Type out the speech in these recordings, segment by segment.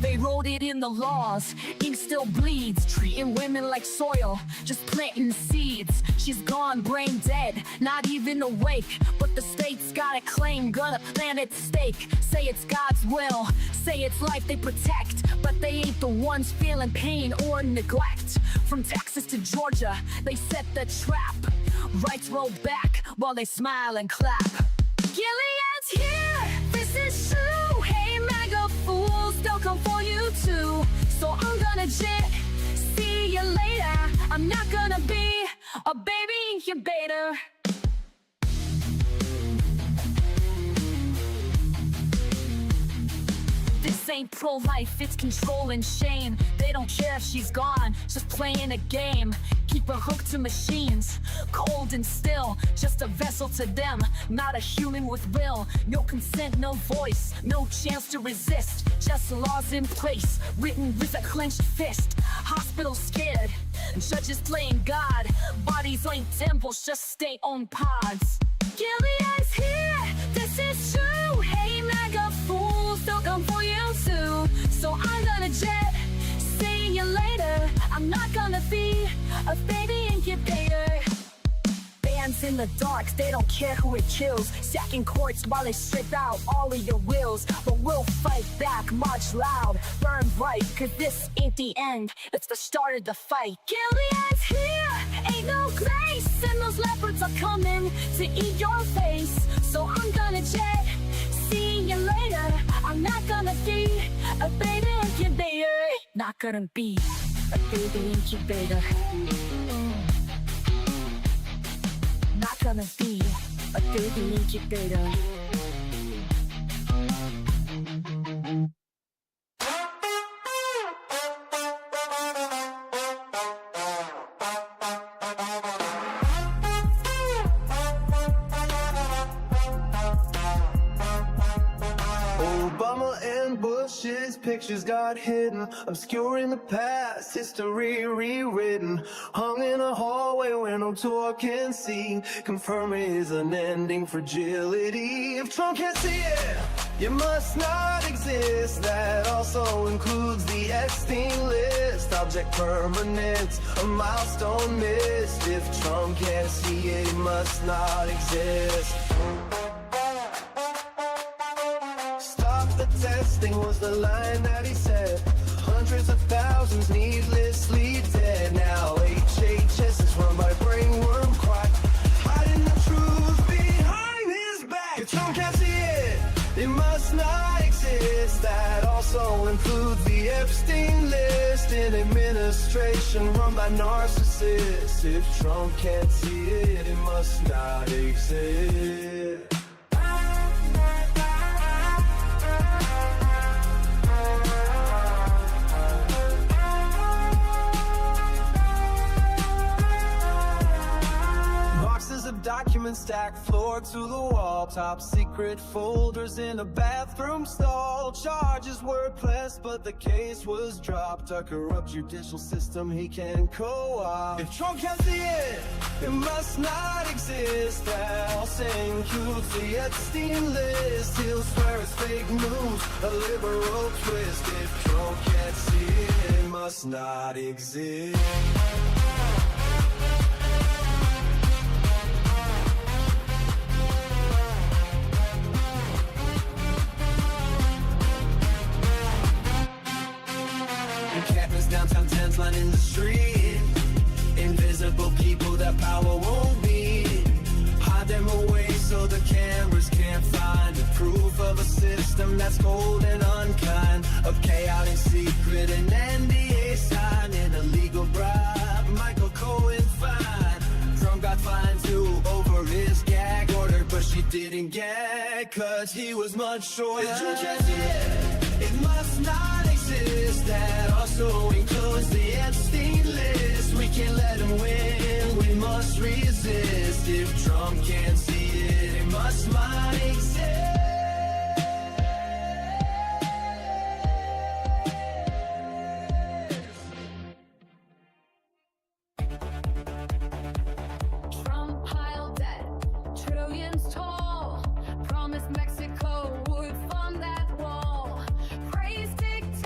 They wrote it in the laws, ink still bleeds, treating women like soil, just planting seeds. She's gone, brain dead, not even awake, but the state's got a claim, gonna plant its stake. Say it's God's will, say it's life they protect, but they ain't the ones feeling pain or neglect. From Texas to Georgia, they set the trap, rights roll back while they smile and clap. Gilead's here, this is true. Hey MAGA fools, they'll come for you too. So I'm gonna jet, see you later. I'm not gonna be a baby incubator. This ain't pro-life, it's control and shame. They don't care if she's gone, just playing a game. Keep her hooked to machines, cold and still, just a vessel to them, not a human with will. No consent, no voice, no chance to resist. Just laws in place, written with a clenched fist. Hospitals scared, judges playing God. Bodies ain't temples, just state-owned pods. Gilead's here, this is true. Hey MAGA fools, they'll come for you too. So I'm gonna jet, see you later. I'm not gonna be a baby incubator. Bands in the dark, they don't care who it kills. Sacking courts while they strip out all of your wills. But we'll fight back, march loud, burn bright, cause this ain't the end, it's the start of the fight. Gilead's here, ain't no grace, and those leopards are coming to eat your face. So I'm gonna jet, see you later. I'm not gonna be a baby incubator. Not gonna be a baby incubator. Not gonna be a baby incubator. Obama and Bush's pictures got hidden, obscuring the past, history rewritten. Hung in a hallway where no tour can see, confirming his unending fragility. If Trump can't see it, you must not exist. That also includes the Epstein list. Object permanence, a milestone missed. If Trump can't see it, he must not exist. The testing was the line that he said. Hundreds of thousands needlessly dead. Now HHS is run by brainworm quack, hiding the truth behind his back. If Trump can't see it, it must not exist. That also includes the Epstein list. An administration run by narcissists. If Trump can't see it, it must not exist. Of documents stacked floor to the wall, top secret folders in a bathroom stall. Charges were pressed but the case was dropped. A corrupt judicial system he can co-opt. If Trump can't see it, it must not exist. That also includes the Epstein list. He'll swear it's fake news, a liberal twist. If Trump can't see it, it must not exist. Encampments downtown, tents lining the street. Invisible people that power won't beat. Hide them away so the cameras can't find the proof of a system that's cold and unkind. Of chaotic secret and NDA sign. An illegal bribe, Michael Cohen fine. Trump got fined too over his gag order, but she didn't gag cause he was much shorter. It must not exist. That also includes the Epstein list. We can't let him win, we must resist. If Trump can't see it, it must not exist. Trump piled debt, trillions tall. Promised Mexico would fund that wall. Praise dictators.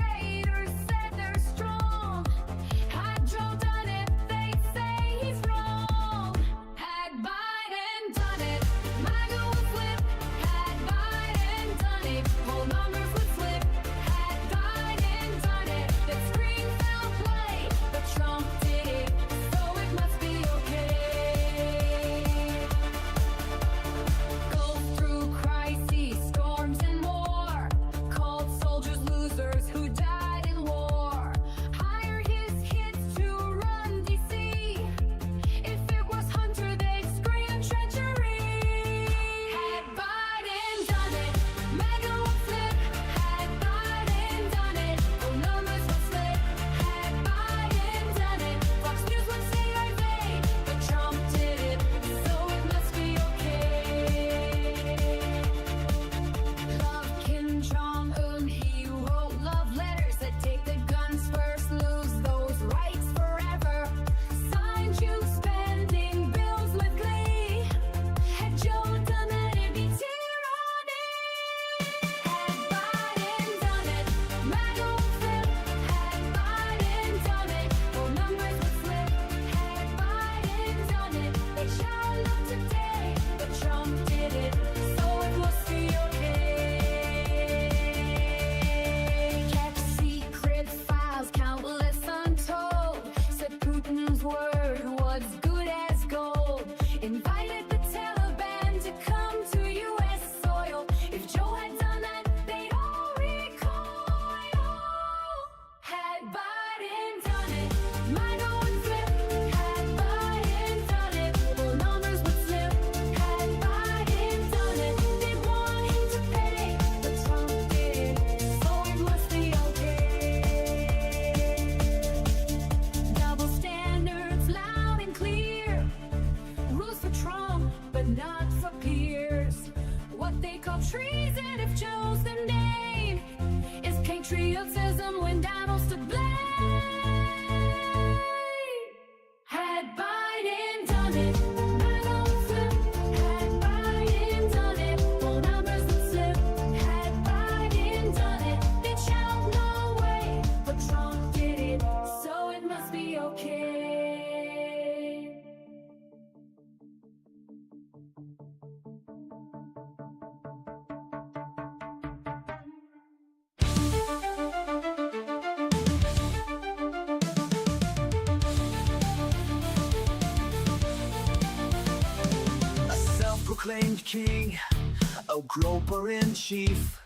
groper in chief,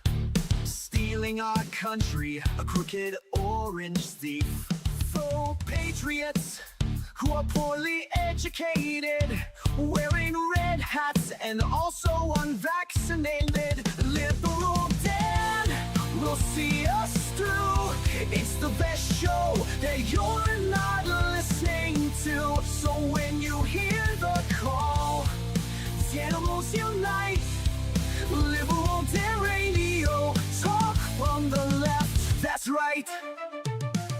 stealing our country, a crooked orange thief. Full patriots who are poorly educated, wearing red hats and also unvaccinated. Liberal Dan will see us through. It's the best show that you're not listening to. So when you hear the call, the animals unite. Liberal Dan Radio, talk from the left, that's right.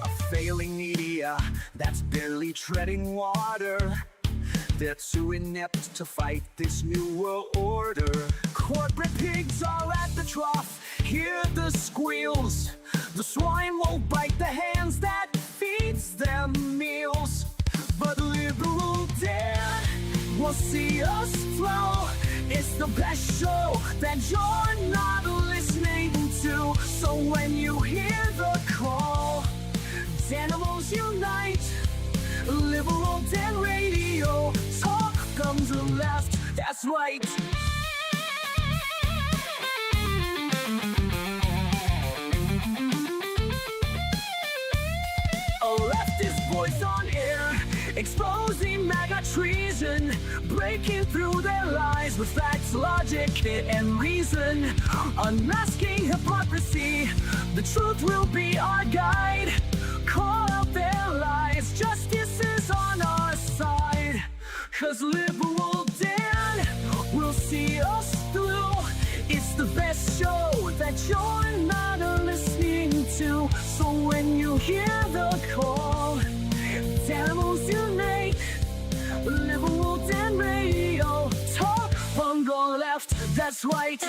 A failing media that's barely treading water. They're too inept to fight this new world order. Corporate pigs are at the trough, hear the squeals. The swine won't bite the hands that feeds them meals. But Liberal Dan will see us through. It's the best show that you're not listening to. So when you hear the call, animals unite. Liberal Dan Radio, talk from the left, that's right. A leftist voice on air, exposing MAGA treason, breaking through their lies with facts, logic, and reason. Unmasking hypocrisy, the truth will be our guide. Call out their lies, justice is on our side. 'Cause Liberal Dan will see us through. It's the best show that you're not listening to. So when you hear the call, animals unite. Liberal Dan Radio, talk from the left, that's right.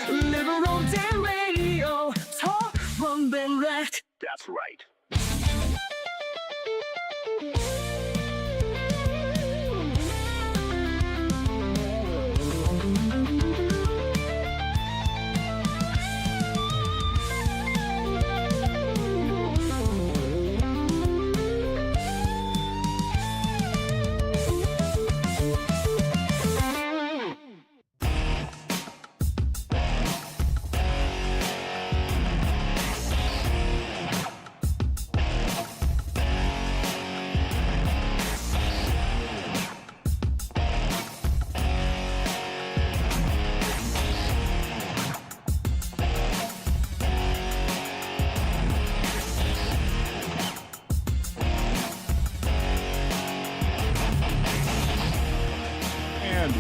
Liberal Dan Radio, talk from the left, that's right.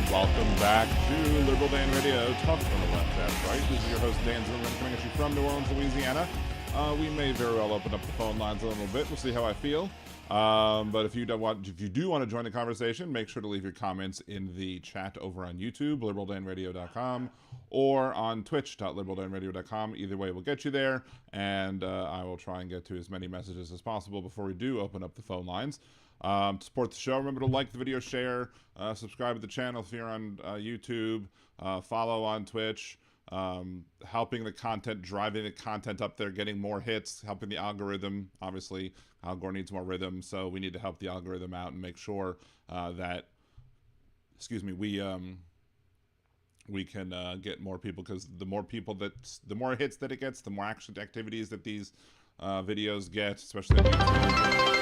Welcome back to Liberal Dan Radio, Talk from the Left, that's right. This is your host, Dan Zimmerman, coming at you from New Orleans, Louisiana. We may very well open up the phone lines a little bit. We'll see how I feel. But if you do want to join the conversation, make sure to leave your comments in the chat over on YouTube, liberaldanradio.com, or on twitch.liberaldanradio.com. Either way will get you there, and I will try and get to as many messages as possible before we do open up the phone lines. To support the show, remember to like the video, share, subscribe to the channel if you're on YouTube, follow on Twitch, helping the content, driving the content up there, getting more hits, helping the algorithm. Obviously, Al Gore needs more rhythm, so we need to help the algorithm out and make sure that, we can get more people, because the more hits that it gets, the more action activities that these videos get, especially on YouTube.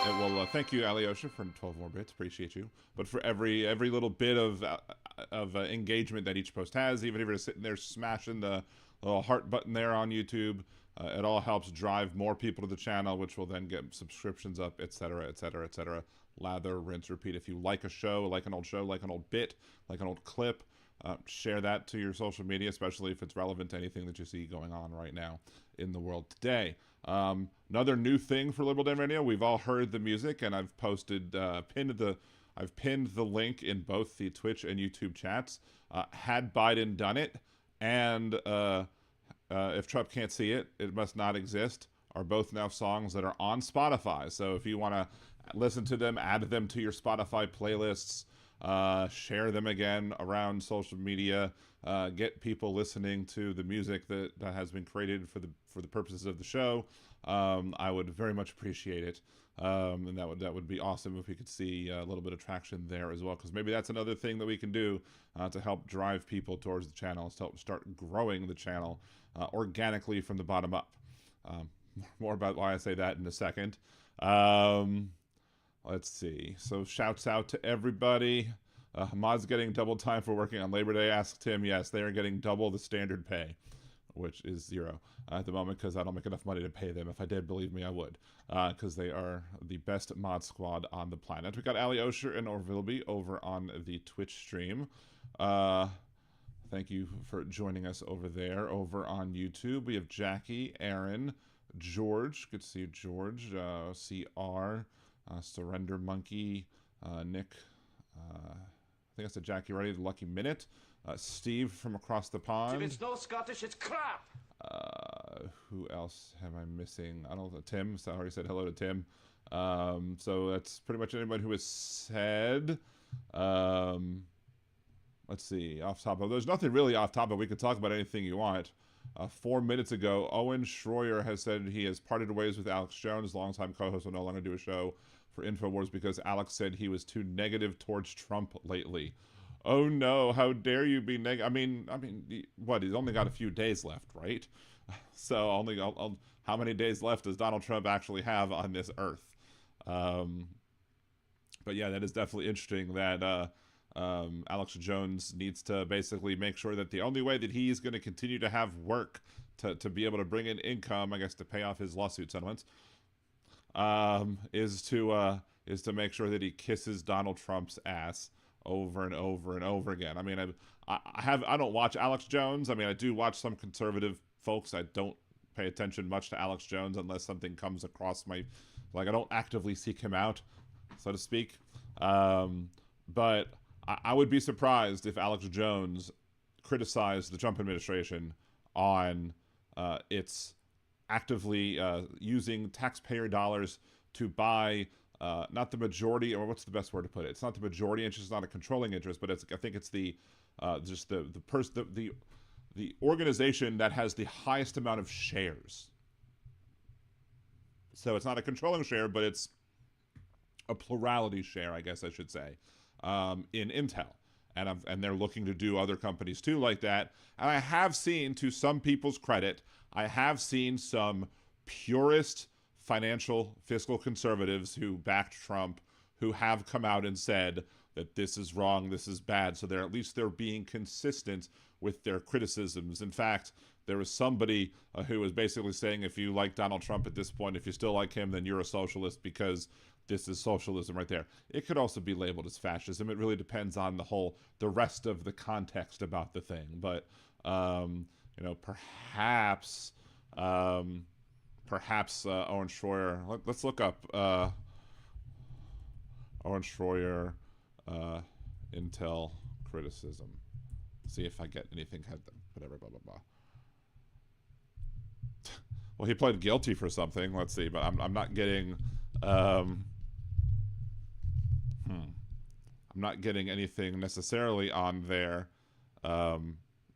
It will thank you, Alyosha, for 12 more bits. Appreciate you. But for every little bit of engagement that each post has, even if you're sitting there smashing the little heart button there on YouTube, it all helps drive more people to the channel, which will then get subscriptions up, etc., etc., etc. Lather, rinse, repeat. If you like a show, like an old bit, like an old clip, share that to your social media, especially if it's relevant to anything that you see going on right now in the world today. Another new thing for Liberal Dan Radio, we've all heard the music, and I've posted, pinned the link in both the Twitch and YouTube chats. Had Biden done it, and if Trump can't see it, it must not exist, are both now songs that are on Spotify. So if you want to listen to them, add them to your Spotify playlists, Share them again around social media. Get people listening to the music that has been created for the purposes of the show. I would very much appreciate it. And that would be awesome if we could see a little bit of traction there as well, because maybe that's another thing that we can do to help drive people towards the channel, to help start growing the channel organically from the bottom up. More about why I say that in a second. Let's see. So shouts out to everybody. Hamad's getting double time for working on Labor Day. Ask Tim. Yes, they are getting double the standard pay, which is 0 at the moment, because I don't make enough money to pay them. If I did, believe me, I would, because they are the best mod squad on the planet. We got Ali Osher and Orvilby over on the Twitch stream. Thank you for joining us over there. Over on YouTube, we have Jackie, Aaron, George. Good to see you, George. CR, Surrender Monkey, Nick. I think I said Jackie already. The Lucky Minute. Steve from across the pond. If it's no Scottish, it's crap. Who else am I missing? I don't know. Tim. So I already said hello to Tim. So that's pretty much anybody who has said. Let's see. Off topic. There's nothing really off topic. We could talk about anything you want. 4 minutes ago, Owen Schroyer has said he has parted ways with Alex Jones, longtime co-host, will no longer do a show for InfoWars because Alex said he was too negative towards Trump lately. Oh no, how dare you be negative? I mean, what? He's only got a few days left, right? So how many days left does Donald Trump actually have on this earth? But yeah, that is definitely interesting that Alex Jones needs to basically make sure that the only way that he's going to continue to have work to be able to bring in income, I guess, to pay off his lawsuit settlements, is to make sure that he kisses Donald Trump's ass over and over and over again. I mean, I don't watch Alex Jones. I mean, I do watch some conservative folks. I don't pay attention much to Alex Jones unless something comes across my, like, I don't actively seek him out, so to speak. But I would be surprised if Alex Jones criticized the Trump administration on its actively using taxpayer dollars to buy not the majority, or what's the best word to put it? It's not the majority interest, it's not a controlling interest, but I think it's the just the organization that has the highest amount of shares. So it's not a controlling share, but it's a plurality share, I guess I should say, in Intel. And they're looking to do other companies too like that. And I have seen, to some people's credit, I have seen some purist financial fiscal conservatives who backed Trump who have come out and said that this is wrong, this is bad. So they're at least they're being consistent with their criticisms. In fact, there was somebody who was basically saying, if you like Donald Trump at this point, if you still like him, then you're a socialist because this is socialism right there. It could also be labeled as fascism. It really depends on the rest of the context about the thing. But, you know, perhaps Owen Schroyer, let's look up Owen Schroyer Intel criticism. See if I get anything, whatever, blah, blah, blah. Well, he pled guilty for something. Let's see, but I'm not getting I'm not getting anything necessarily on there. Oh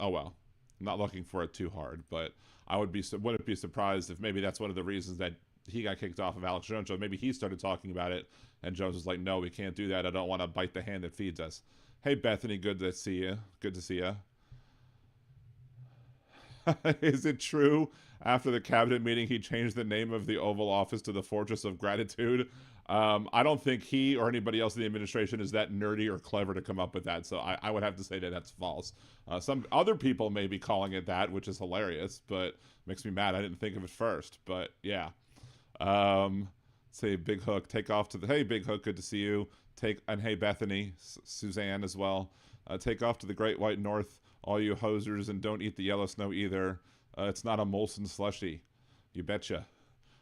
well, I'm not looking for it too hard, but I wouldn't be surprised if maybe that's one of the reasons that he got kicked off of Alex Jones show. Maybe he started talking about it, and Jones was like, "No, we can't do that. I don't want to bite the hand that feeds us." Hey, Bethany, good to see you. Good to see you. Is it true after the cabinet meeting he changed the name of the Oval Office to the Fortress of Gratitude? I don't think he or anybody else in the administration is that nerdy or clever to come up with that, so I would have to say that that's false. Some other people may be calling it that, which is hilarious, but makes me mad. I didn't think of it first, but yeah. Say Big Hook, take off to the, hey Big Hook, good to see you. And hey Bethany, Suzanne as well. Take off to the Great White North, all you hosers, and don't eat the yellow snow either. It's not a Molson slushy, you betcha.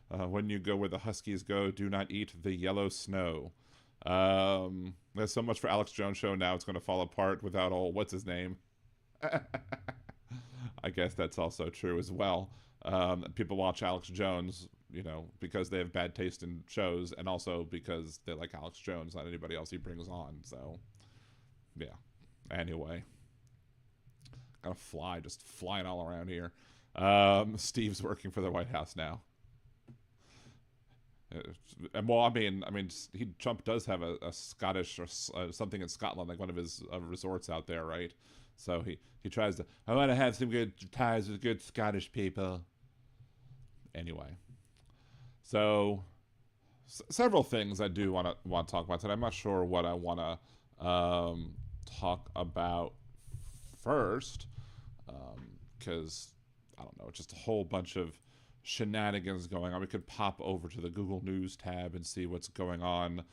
When you go where the Huskies go, do not eat the yellow snow. There's so much for Alex Jones show now. It's going to fall apart without all, what's his name? I guess that's also true as well. People watch Alex Jones, you know, because they have bad taste in shows, and also because they like Alex Jones, not anybody else he brings on. So, Yeah. Anyway. Got a fly just flying all around here. Steve's working for the White House now. And well, I mean, Trump does have a Scottish or something in Scotland, like one of his resorts out there, right? So he tries to. I want to have some good ties with good Scottish people. Anyway, so several things I do want to talk about today. I'm not sure what I want to talk about first, because I don't know, just a whole bunch of shenanigans going on. We could pop over to the Google News tab and see what's going on.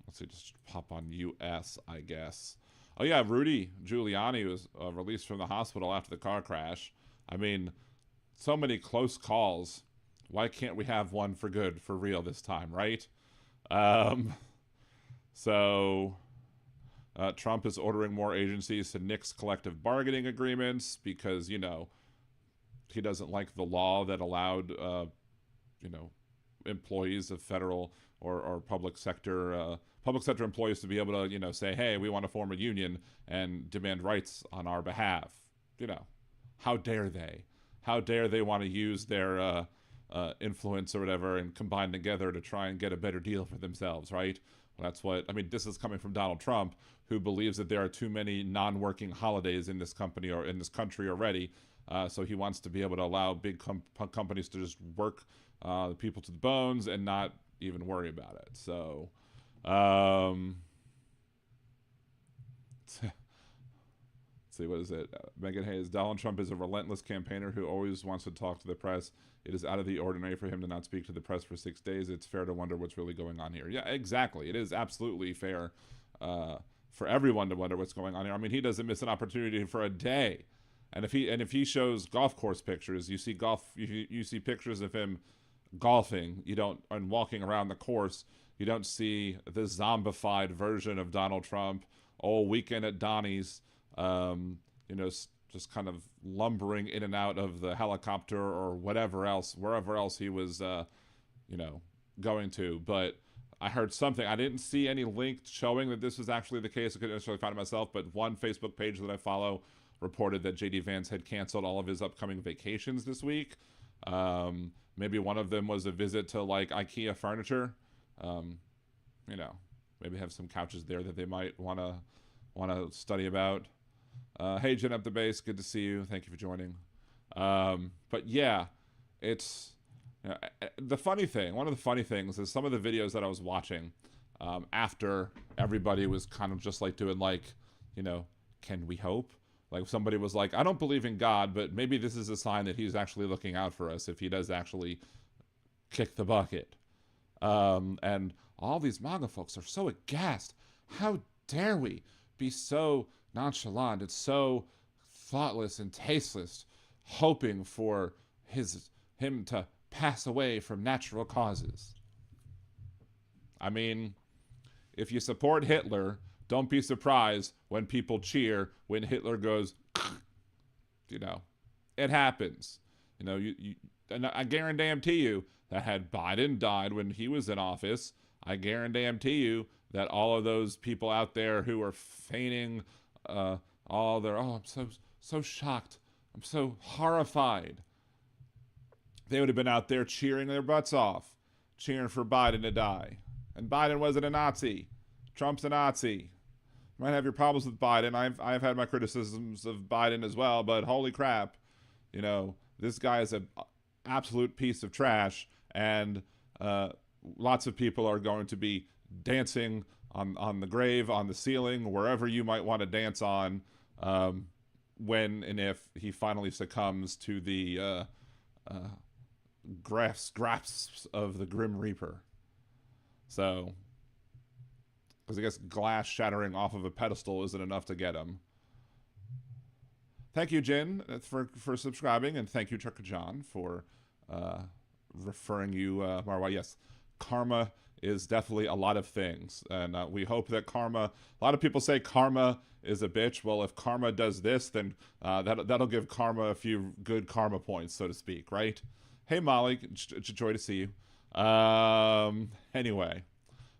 Let's see, just pop on US, I guess. Oh yeah, Rudy Giuliani was released from the hospital after the car crash. I mean, so many close calls. Why can't we have one for good, for real this time, right? Trump is ordering more agencies to nix collective bargaining agreements because, you know, he doesn't like the law that allowed, employees of federal or public sector employees to be able to, say, hey, we want to form a union and demand rights on our behalf. How dare they? How dare they want to use their influence or whatever and combine together to try and get a better deal for themselves, right? Well, that's what, this is coming from Donald Trump, who believes that there are too many non-working holidays in this company or in this country already. So he wants to be able to allow big companies to just work the people to the bones and not even worry about it. So, let's see, what is it? Megan Hayes, Donald Trump is a relentless campaigner who always wants to talk to the press. It is out of the ordinary for him to not speak to the press for 6 days. It's fair to wonder what's really going on here. Yeah, exactly. It is absolutely fair for everyone to wonder what's going on here. He doesn't miss an opportunity for a day. And if he shows golf course pictures, you see pictures of him golfing, and walking around the course, you don't see the zombified version of Donald Trump, weekend at Donnie's, just kind of lumbering in and out of the helicopter or wherever else he was, going to. But I heard something. I didn't see any link showing that this was actually the case. I couldn't necessarily find it myself, but one Facebook page that I follow reported that J.D. Vance had canceled all of his upcoming vacations this week. Maybe one of them was a visit to like IKEA furniture. Maybe have some couches there that they might want to study about. Hey, Jen up the base, good to see you. Thank you for joining. But yeah, it's one of the funny things is some of the videos that I was watching after everybody was kind of just like doing like, can we hope? Like somebody was like, I don't believe in God, but maybe this is a sign that he's actually looking out for us if he does actually kick the bucket. And all these MAGA folks are so aghast. How dare we be so nonchalant and so thoughtless and tasteless, hoping for him to pass away from natural causes. If you support Hitler, don't be surprised when people cheer when Hitler goes, it happens. And I guarantee you that had Biden died when he was in office, I guarantee you that all of those people out there who are feigning all their, I'm so shocked, I'm so horrified, they would have been out there cheering their butts off, cheering for Biden to die. And Biden wasn't a Nazi. Trump's a Nazi. You might have your problems with Biden. I've had my criticisms of Biden as well, but holy crap, this guy is an absolute piece of trash, and lots of people are going to be dancing on the grave, on the ceiling, wherever you might want to dance on, when and if he finally succumbs to the grasps of the Grim Reaper. So, because I guess glass shattering off of a pedestal isn't enough to get him. Thank you, Jen, for subscribing, and thank you, Trucker John, for referring you Marwa. Yes, karma is definitely a lot of things, and we hope that karma. A lot of people say karma is a bitch. Well, if karma does this, then that'll give karma a few good karma points, so to speak, right? Hey, Molly, joy to see you. Anyway,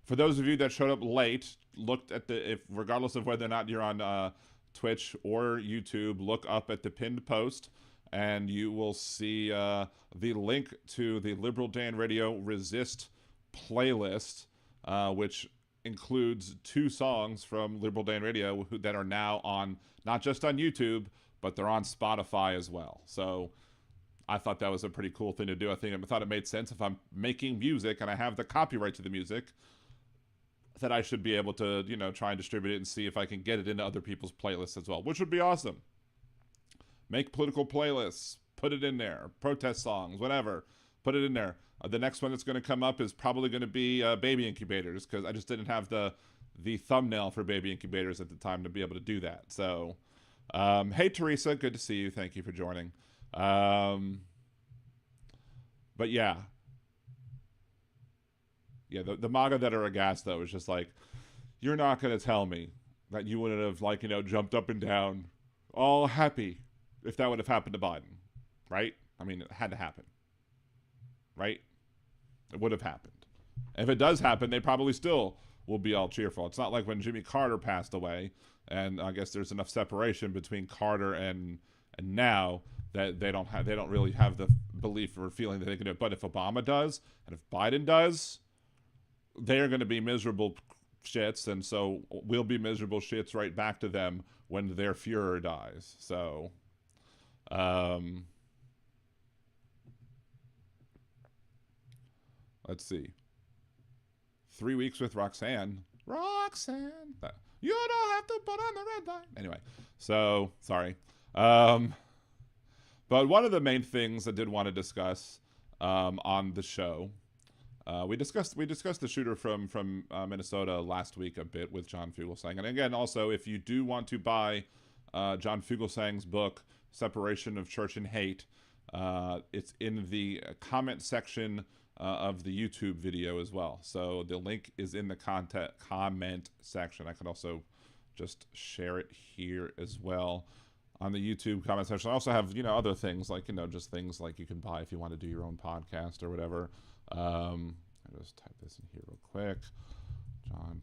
For those of you that showed up late, looked at regardless of whether or not you're on Twitch or YouTube, look up at the pinned post, and you will see the link to the Liberal Dan Radio Resist playlist, which includes 2 songs from Liberal Dan Radio that are now on, not just on YouTube, but they're on Spotify as well. So I thought that was a pretty cool thing to do. I thought it made sense. If I'm making music and I have the copyright to the music, that I should be able to, try and distribute it and see if I can get it into other people's playlists as well, which would be awesome. Make political playlists, put it in there, protest songs, whatever, put it in there. The next one that's going to come up is probably going to be baby incubators, because I just didn't have the thumbnail for baby incubators at the time to be able to do that. So, hey, Teresa, good to see you. Thank you for joining. But yeah. Yeah, the MAGA that are aghast, though, is just like, you're not going to tell me that you wouldn't have, jumped up and down, all happy, if that would have happened to Biden, right? I mean, it had to happen, right? It would have happened. If it does happen, they probably still will be all cheerful. It's not like when Jimmy Carter passed away, and I guess there's enough separation between Carter and now that they don't really have the belief or feeling that they can do it. But if Obama does, and if Biden does, they're going to be miserable shits, and so we'll be miserable shits right back to them when their Fuhrer dies. So, let's see. 3 weeks with Roxanne. Roxanne, you don't have to put on the red line. Anyway, so sorry. But one of the main things I did want to discuss on the show. We discussed the shooter from Minnesota last week a bit with John Fugelsang. And again, also, if you do want to buy John Fugelsang's book, Separation of Church and Hate, it's in the comment section of the YouTube video as well. So the link is in the comment section. I could also just share it here as well on the YouTube comment section. I also have, other things like, just things like you can buy if you want to do your own podcast or whatever. I'll just type this in here real quick. John.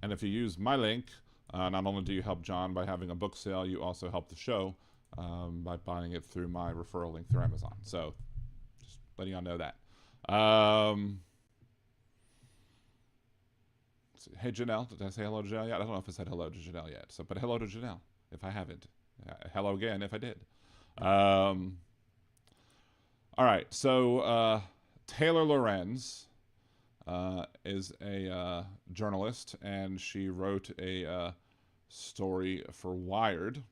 And if you use my link, not only do you help John by having a book sale, you also help the show by buying it through my referral link through Amazon. So just letting y'all know that. Hey, Janelle. Did I say hello to Janelle yet? I don't know if I said hello to Janelle yet. So, but hello to Janelle if I haven't. Hello again if I did. All right, so Taylor Lorenz is a journalist, and she wrote a story for Wired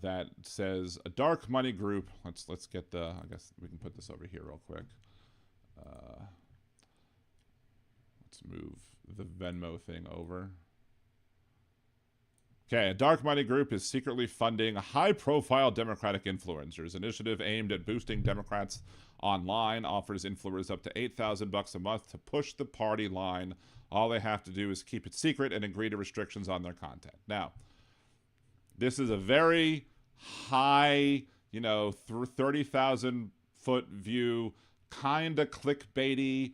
that says a dark money group. Let's get I guess we can put this over here real quick. Let's move the Venmo thing over. Okay, a dark money group is secretly funding high-profile Democratic influencers. Initiative aimed at boosting Democrats online offers influencers up to $8,000 a month to push the party line. All they have to do is keep it secret and agree to restrictions on their content. Now, this is a very high, 30,000-foot view, kind of clickbaity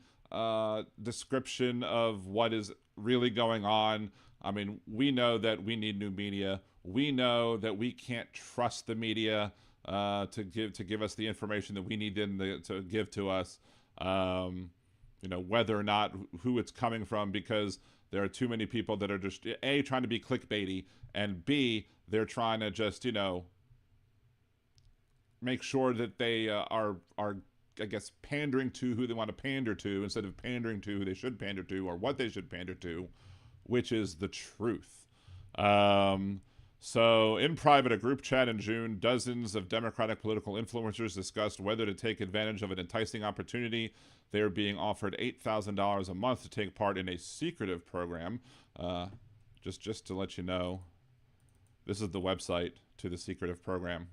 description of what is really going on. I mean, we know that we need new media. We know that we can't trust the media to give us the information that we need them to give to us. Whether or not who it's coming from, because there are too many people that are just A, trying to be clickbaity, and B, they're trying to just make sure that they are I guess pandering to who they want to pander to instead of pandering to who they should pander to or what they should pander to, which is the truth. So in private, a group chat in June, dozens of Democratic political influencers discussed whether to take advantage of an enticing opportunity. They are being offered $8,000 a month to take part in a secretive program. Just to let you know, this is the website to the secretive program.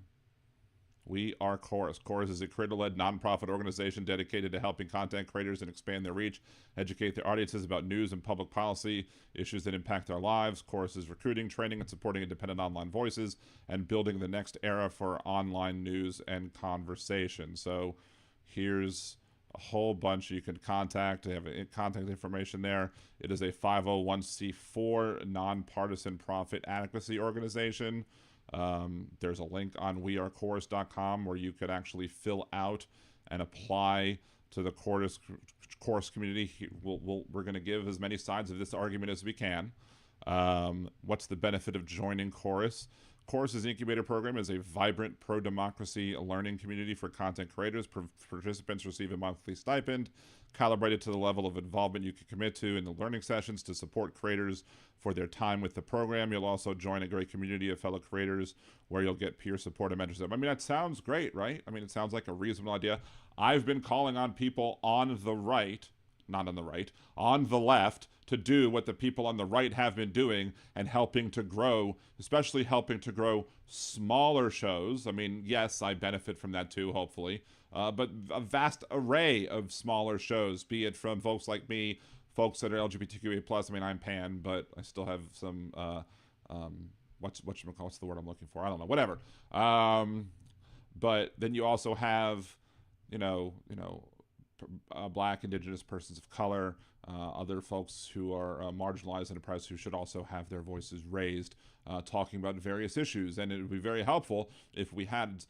We are Chorus. Chorus is a creator-led nonprofit organization dedicated to helping content creators and expand their reach, educate their audiences about news and public policy issues that impact their lives. Chorus is recruiting, training, and supporting independent online voices and building the next era for online news and conversation. So here's a whole bunch you can contact. They have contact information there. It is a 501c4 nonpartisan profit advocacy organization. There's a link on wearechorus.com where you could actually fill out and apply to the chorus community. We're going to give as many sides of this argument as we can. What's the benefit of joining Chorus? Chorus's incubator program is a vibrant pro-democracy learning community for content creators. Participants receive a monthly stipend calibrated to the level of involvement you can commit to in the learning sessions to support creators for their time with the program. You'll also join a great community of fellow creators where you'll get peer support and mentorship. I mean, that sounds great, right? I mean, it sounds like a reasonable idea. I've been calling on people on the right, not on the right, on the left, to do what the people on the right have been doing and helping to grow, especially helping to grow smaller shows. I mean, yes, I benefit from that too, hopefully, but a vast array of smaller shows, be it from folks like me, folks that are LGBTQA+. I mean, I'm pan, but I still have some, what's the word I'm looking for? I don't know, whatever. But then you also have, Black, Indigenous persons of color, other folks who are marginalized and oppressed who should also have their voices raised, talking about various issues. And it would be very helpful if we had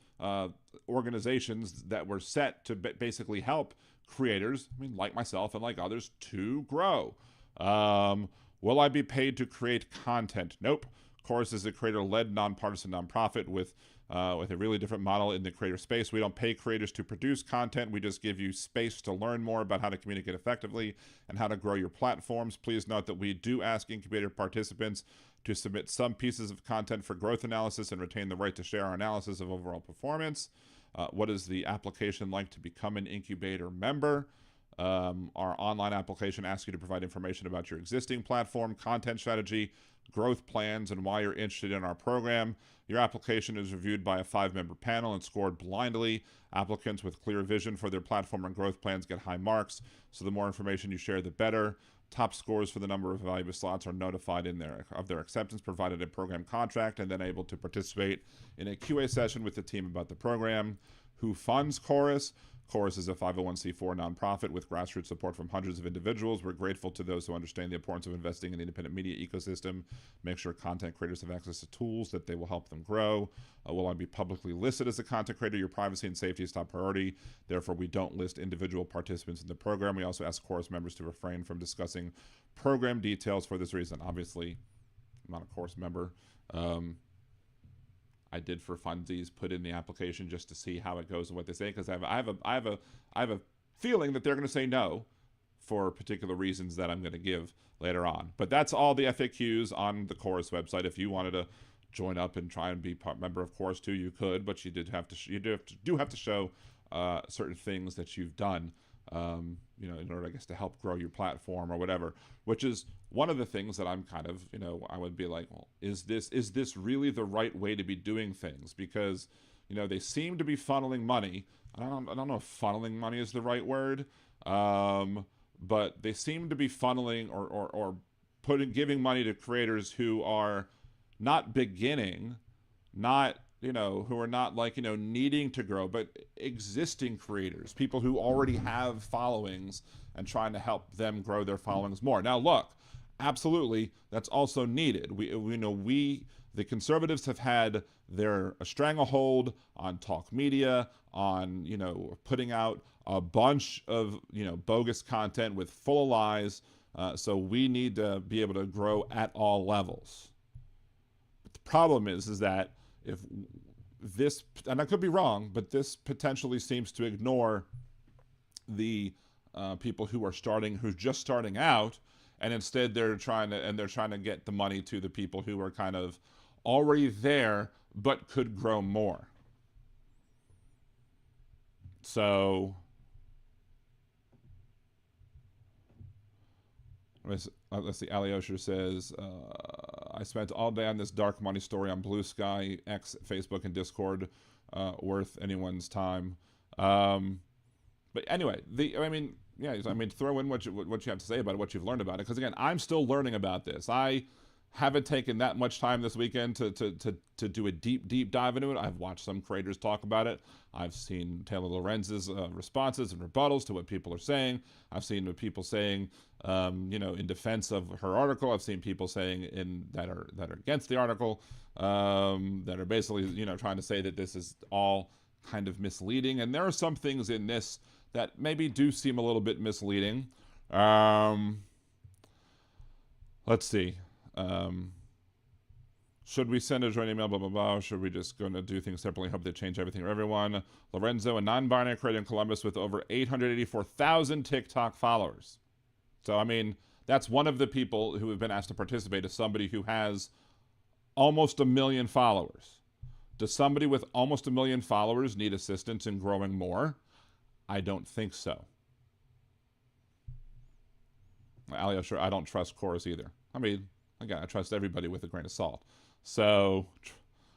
organizations that were set to basically help creators, I mean, like myself and like others, to grow. Will I be paid to create content? Nope. Chorus is a creator-led, nonpartisan nonprofit with a really different model in the creator space. We don't pay creators to produce content. We just give you space to learn more about how to communicate effectively and how to grow your platforms. Please note that we do ask incubator participants to submit some pieces of content for growth analysis and retain the right to share our analysis of overall performance. What is the application like to become an incubator member? Our online application asks you to provide information about your existing platform, content strategy, growth plans, and why you're interested in our program. Your application is reviewed by a 5-member panel and scored blindly. Applicants with clear vision for their platform and growth plans get high marks, so the more information you share, the better. Top scores for the number of valuable slots are notified of their acceptance, provided a program contract, and then able to participate in a QA session with the team about the program. Who funds Chorus? Chorus is a 501c4 nonprofit with grassroots support from hundreds of individuals. We're grateful to those who understand the importance of investing in the independent media ecosystem. Make sure content creators have access to tools that they will help them grow. Will I be publicly listed as a content creator? Your privacy and safety is top priority. Therefore, we don't list individual participants in the program. We also ask Chorus members to refrain from discussing program details for this reason. Obviously, I'm not a Chorus member. I did for funsies put in the application just to see how it goes and what they say, because I have a feeling that they're going to say no for particular reasons that I'm going to give later on. But that's all the FAQs on the Chorus website. If you wanted to join up and try and be member of Chorus too, you could, but you do have to show certain things that you've done. In order, I guess, to help grow your platform or whatever, which is one of the things that I'm kind of, I would be like, well, is this really the right way to be doing things? Because, they seem to be funneling money. I don't know if funneling money is the right word, but they seem to be funneling or giving money to creators who are not beginning, who are not needing to grow, but existing creators, people who already have followings and trying to help them grow their followings more. Now, look, absolutely, that's also needed. The conservatives have had their stranglehold on talk media, on, putting out a bunch of, bogus content with full of lies. So we need to be able to grow at all levels. But the problem is that if this, and I could be wrong, but this potentially seems to ignore the people who's just starting out, and instead they're trying to get the money to the people who are kind of already there but could grow more. So let's see. Alyosha says, I spent all day on this dark money story on Blue Sky, X, Facebook, and Discord. Worth anyone's time. But anyway, throw in what you have to say about it, what you've learned about it. Because again, I'm still learning about this. I haven't taken that much time this weekend to do a deep dive into it. I've watched some creators talk about it. I've seen Taylor Lorenz's responses and rebuttals to what people are saying. I've seen what people saying, in defense of her article. I've seen people saying that are against the article, that are basically, trying to say that this is all kind of misleading. And there are some things in this that maybe do seem a little bit misleading. Let's see. Should we send a joint email, blah, blah, blah? Should we just going to do things separately, hope they change everything for everyone? Lorenzo, a non-binary creator in Columbus with over 884,000 TikTok followers. So, I mean, that's one of the people who have been asked to participate, is somebody who has almost 1 million followers. Does somebody with almost 1 million followers need assistance in growing more? I don't think so. Ali, sure, I don't trust chorus either. I mean, again, I trust everybody with a grain of salt. So,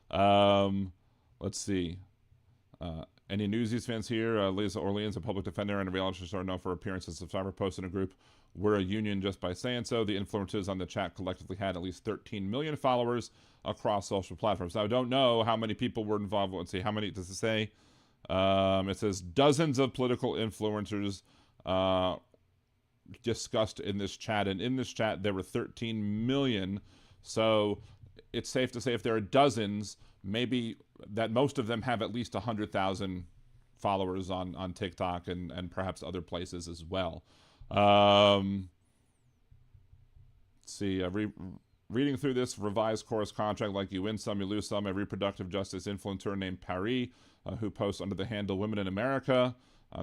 let's see. Any Newsies fans here? Lisa Orleans, a public defender and a reality star known for appearances of cyber posts in a group. We're a union just by saying so. The influencers on the chat collectively had at least 13 million followers across social platforms. Now, I don't know how many people were involved. Let's see, how many does it say? It says dozens of political influencers discussed in this chat, and in this chat there were 13 million. So it's safe to say if there are dozens, maybe that most of them have at least 100,000 followers on TikTok and perhaps other places as well. Let's see, reading through this revised chorus contract, like you win some, you lose some. A reproductive justice influencer named Paris, who posts under the handle Women in America.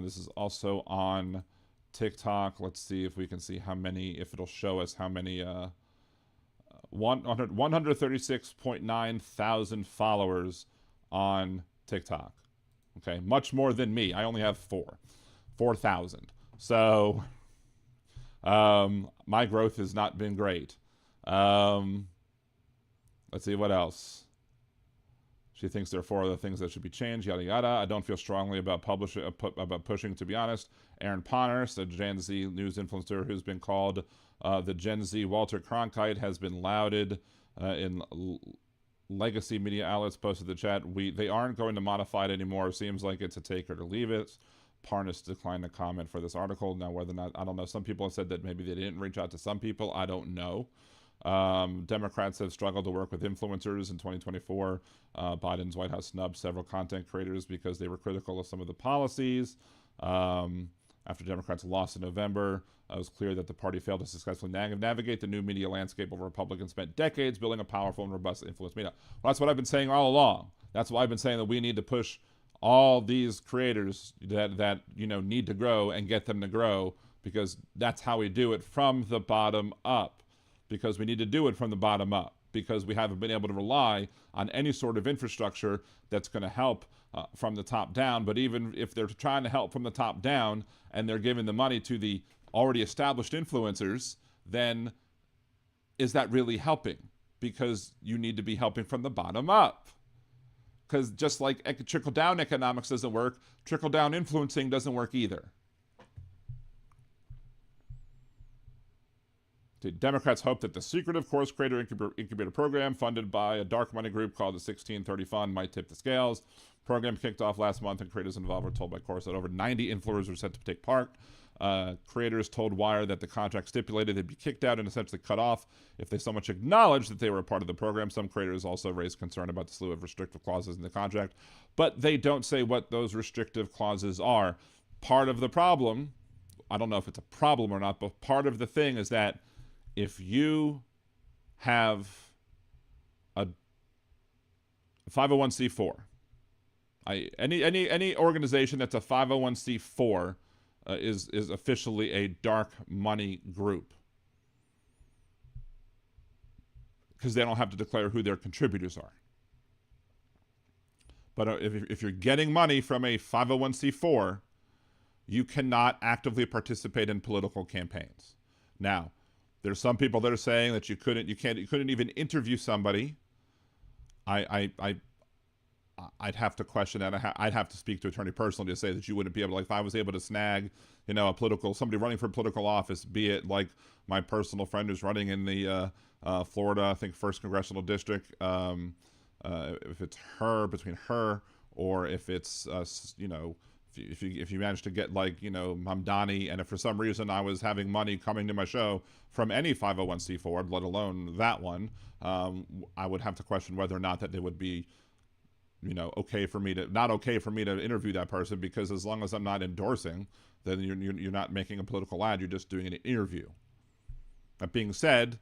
This is also on TikTok. Let's see if we can see how many, if it'll show us how many, 136.9 thousand followers on TikTok. Okay, much more than me. I only have 4,000. So, my growth has not been great. Let's see what else. She thinks there are 4 other things that should be changed, yada yada. I don't feel strongly about pushing, to be honest. Aaron Ponners, a Gen Z news influencer who's been called the Gen Z Walter Cronkite, has been lauded in legacy media outlets. Posted the chat. They aren't going to modify it anymore. Seems like it's a take it or leave it. Parnas declined to comment for this article. Now, whether or not, I don't know. Some people have said that maybe they didn't reach out to some people. I don't know. Democrats have struggled to work with influencers in 2024. Biden's White House snubbed several content creators because they were critical of some of the policies. After Democrats lost in November, it was clear that the party failed to successfully navigate the new media landscape over Republicans spent decades building a powerful and robust influence media. Well, that's what I've been saying all along. That's why I've been saying that we need to push all these creators that need to grow and get them to grow, because that's how we do it from the bottom up. Because we need to do it from the bottom up, because we haven't been able to rely on any sort of infrastructure that's going to help from the top down. But even if they're trying to help from the top down and they're giving the money to the already established influencers, then is that really helping? Because you need to be helping from the bottom up. Because just like trickle-down economics doesn't work, trickle-down influencing doesn't work either. The Democrats hope that the secretive course creator incubator program funded by a dark money group called the 1630 Fund might tip the scales. Program kicked off last month, and creators involved were told by Course that over 90 influencers were set to take part. Creators told Wire that the contract stipulated they'd be kicked out and essentially cut off if they so much acknowledged that they were a part of the program. Some creators also raised concern about the slew of restrictive clauses in the contract, but they don't say what those restrictive clauses are. Part of the problem, I don't know if it's a problem or not, but part of the thing is that if you have a 501c4, any organization that's a 501c4 is officially a dark money group, because they don't have to declare who their contributors are. But if you're getting money from a 501c4, you cannot actively participate in political campaigns. Now, there's some people that are saying that you couldn't even interview somebody. I I'd have to question that. I'd have to speak to attorney personally to say that you wouldn't be able to, like, if I was able to snag, somebody running for political office, be it like my personal friend who's running in the Florida, I think, 1st Congressional District, if it's between her, or if it's, if you manage to get, like, Mamdani, and if for some reason I was having money coming to my show from any 501c4, let alone that one, I would have to question whether or not that it would be, not okay for me to interview that person, because as long as I'm not endorsing, then you're not making a political ad, you're just doing an interview. That being said,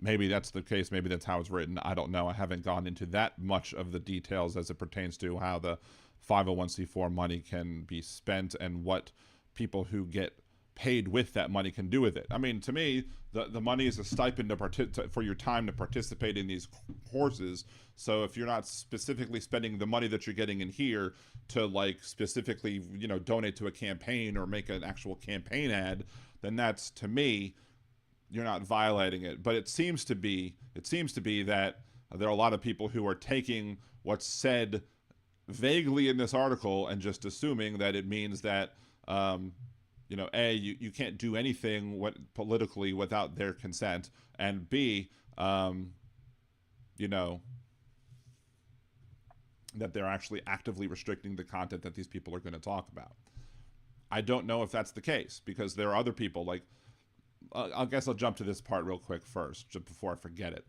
maybe that's the case, maybe that's how it's written, I don't know. I haven't gone into that much of the details as it pertains to how the 501c4 money can be spent and what people who get paid with that money can do with it. I mean, to me, the money is a stipend for your time to participate in these courses. So if you're not specifically spending the money that you're getting in here to, like, specifically, donate to a campaign or make an actual campaign ad, then that's, to me, you're not violating it. But it seems to be that there are a lot of people who are taking what's said vaguely in this article and just assuming that it means that, you can't do anything politically without their consent, and B, that they're actually actively restricting the content that these people are going to talk about. I don't know if that's the case, because there are other people, like, I guess I'll jump to this part real quick first, just before I forget it.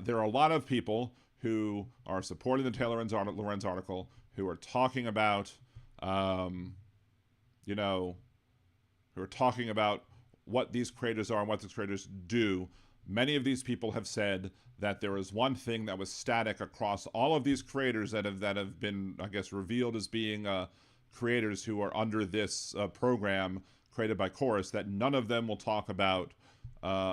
There are a lot of people who are supporting the Taylor Lorenz article, who are talking about, who are talking about what these creators are and what these creators do. Many of these people have said that there is one thing that was static across all of these creators that have been, I guess, revealed as being creators who are under this program created by Chorus, that none of them will talk about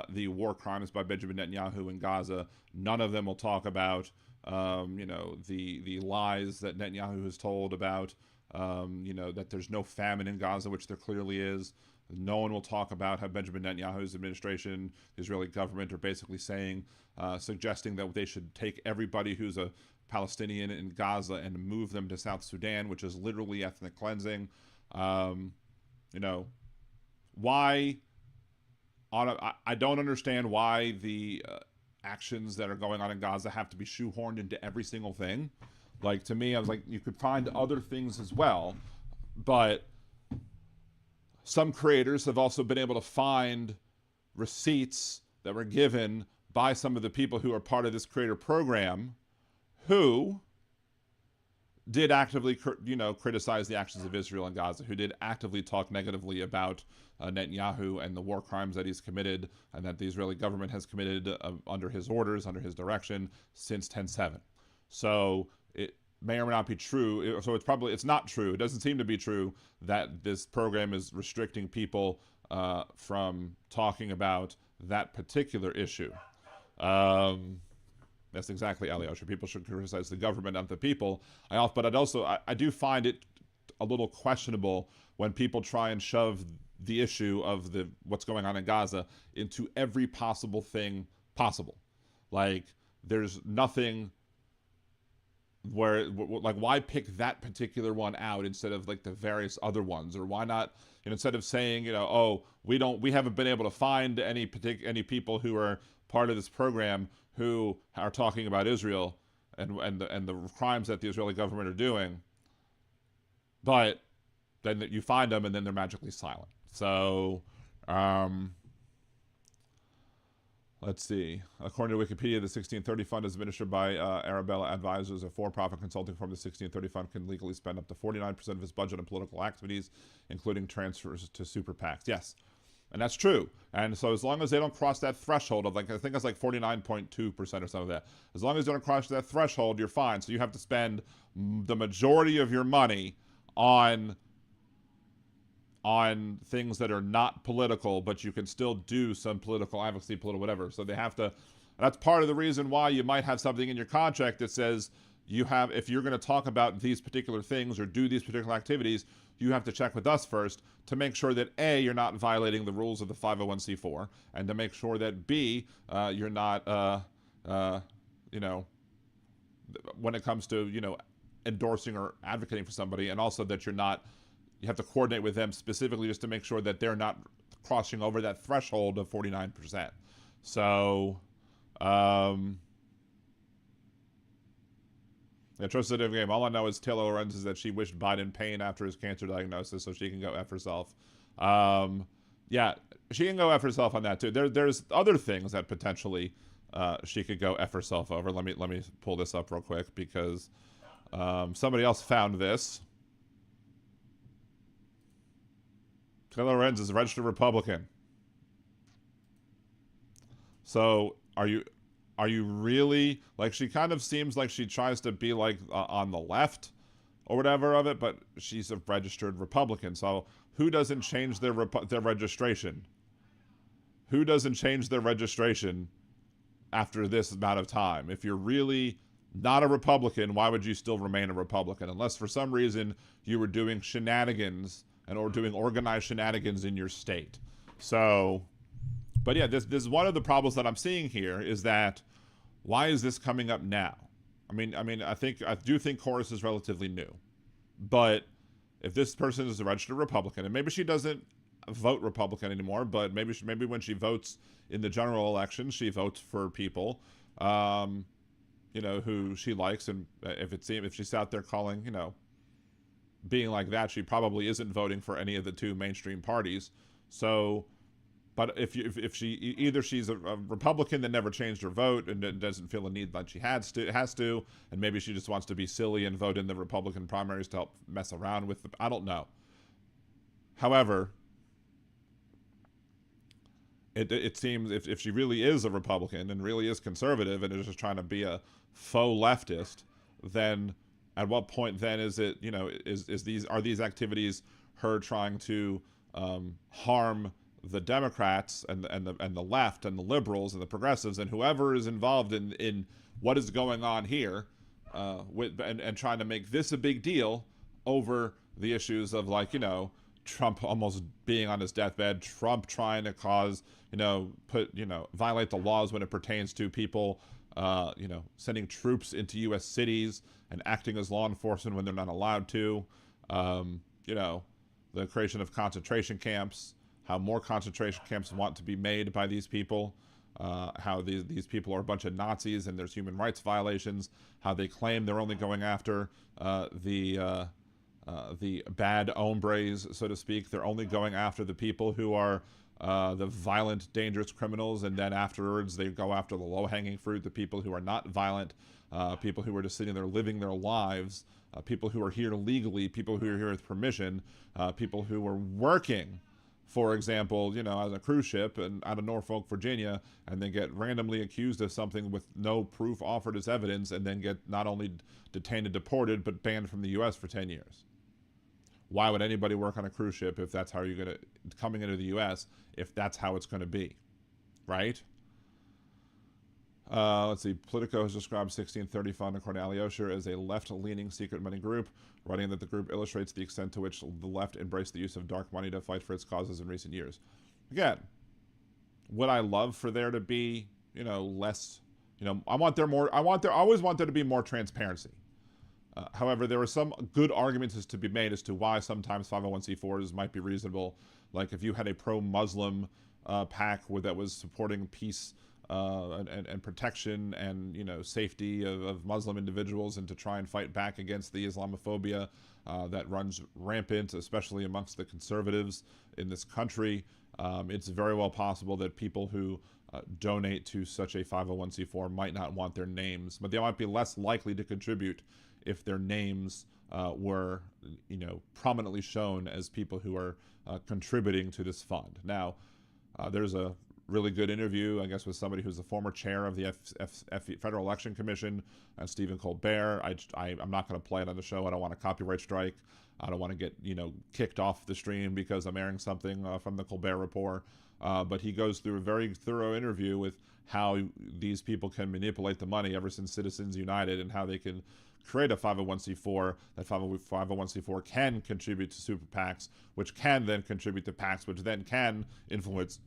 the war crimes by Benjamin Netanyahu in Gaza. None of them will talk about, the lies that Netanyahu has told about, that there's no famine in Gaza, which there clearly is. No one will talk about how Benjamin Netanyahu's administration, the Israeli government, are basically suggesting that they should take everybody who's a Palestinian in Gaza and move them to South Sudan, which is literally ethnic cleansing. Why? I don't understand why the actions that are going on in Gaza have to be shoehorned into every single thing. Like, to me, I was like, you could find other things as well, but some creators have also been able to find receipts that were given by some of the people who are part of this creator program who did actively, criticize the actions of Israel in Gaza, who did actively talk negatively about Netanyahu and the war crimes that he's committed and that the Israeli government has committed under his orders, under his direction, since 10/7. So it may or may not be true. So it's not true. It doesn't seem to be true that this program is restricting people from talking about that particular issue. That's exactly Alyosha. People should criticize the government, not the people. I do find it a little questionable when people try and shove the issue of what's going on in Gaza into every possible thing possible. Like, there's nothing where, like, why pick that particular one out instead of, like, the various other ones? Or why not, instead of saying, we haven't been able to find any people who are part of this program who are talking about Israel and the crimes that the Israeli government are doing, but then you find them and then they're magically silent. So, let's see. According to Wikipedia, the 1630 Fund is administered by Arabella Advisors, a for-profit consulting firm. The 1630 Fund can legally spend up to 49% of its budget on political activities, including transfers to super PACs. Yes, and that's true. And so as long as they don't cross that threshold of, like, I think it's like 49.2% or something like that. As long as they don't cross that threshold, you're fine. So you have to spend the majority of your money on things that are not political, but you can still do some political advocacy, political whatever. So they have to, that's part of the reason why you might have something in your contract that says if you're going to talk about these particular things or do these particular activities, you have to check with us first to make sure that A, you're not violating the rules of the 501c4, and to make sure that B, you're not, when it comes to, endorsing or advocating for somebody, and also that you have to coordinate with them specifically just to make sure that they're not crossing over that threshold of 49%. So, yeah, trusted game. All I know is Taylor Lorenz is that she wished Biden pain after his cancer diagnosis so she can go F herself. Yeah, she can go F herself on that too. There's other things that potentially she could go F herself over. Let me pull this up real quick because somebody else found this. Taylor Lorenz is a registered Republican. So are you really, like, she kind of seems like she tries to be like on the left or whatever of it, but she's a registered Republican. So who doesn't change their registration? Who doesn't change their registration after this amount of time? If you're really not a Republican, why would you still remain a Republican? Unless for some reason you were doing shenanigans or doing organized shenanigans in your state. So, but yeah, this is one of the problems that I'm seeing here is that why is this coming up now? I mean, I do think Chorus is relatively new, but if this person is a registered Republican, and maybe she doesn't vote Republican anymore, but maybe when she votes in the general election, she votes for people, who she likes, and if she's out there calling, being like that, she probably isn't voting for any of the two mainstream parties. So, but if she's a Republican that never changed her vote and doesn't feel a need that she has to, and maybe she just wants to be silly and vote in the Republican primaries to help mess around with I don't know. However, it seems if she really is a Republican and really is conservative and is just trying to be a faux leftist, then at what point then is it, are these activities her trying to harm the Democrats and the left and the liberals and the progressives and whoever is involved in what is going on here, and trying to make this a big deal over the issues of, like, Trump almost being on his deathbed, Trump trying to cause, violate the laws when it pertains to people, sending troops into U.S. cities and acting as law enforcement when they're not allowed to, the creation of concentration camps, how more concentration camps want to be made by these people, how these people are a bunch of Nazis and there's human rights violations, how they claim they're only going after the bad hombres, so to speak. They're only going after the people who are the violent, dangerous criminals, and then afterwards they go after the low-hanging fruit, the people who are not violent, people who are just sitting there living their lives, people who are here legally, people who are here with permission, people who are working, for example, as a cruise ship and out of Norfolk, Virginia, and then get randomly accused of something with no proof offered as evidence, and then get not only detained and deported, but banned from the U.S. for 10 years. Why would anybody work on a cruise ship if that's how you're coming into the U.S., if that's how it's going to be, right? Let's see. Politico has described 1630 Fund, according to Alyosha, as a left-leaning secret money group, writing that the group illustrates the extent to which the left embraced the use of dark money to fight for its causes in recent years. Again, would I love for there to be, less, I always want there to be more transparency. However, there are some good arguments to be made as to why sometimes 501c4s might be reasonable. Like if you had a pro-Muslim PAC that was supporting peace and protection and safety of Muslim individuals, and to try and fight back against the Islamophobia that runs rampant, especially amongst the conservatives in this country. It's very well possible that people who donate to such a 501c4 might not want their names, but they might be less likely to contribute if their names were, prominently shown as people who are contributing to this fund. Now, there's a really good interview, I guess, with somebody who's the former chair of the Federal Election Commission, Stephen Colbert. I'm not going to play it on the show. I don't want a copyright strike. I don't want to get, kicked off the stream because I'm airing something from the Colbert Report. But he goes through a very thorough interview with how these people can manipulate the money ever since Citizens United, and how they can create a 501c4. That 501c4 can contribute to super PACs, which can then contribute to PACs, which then can influence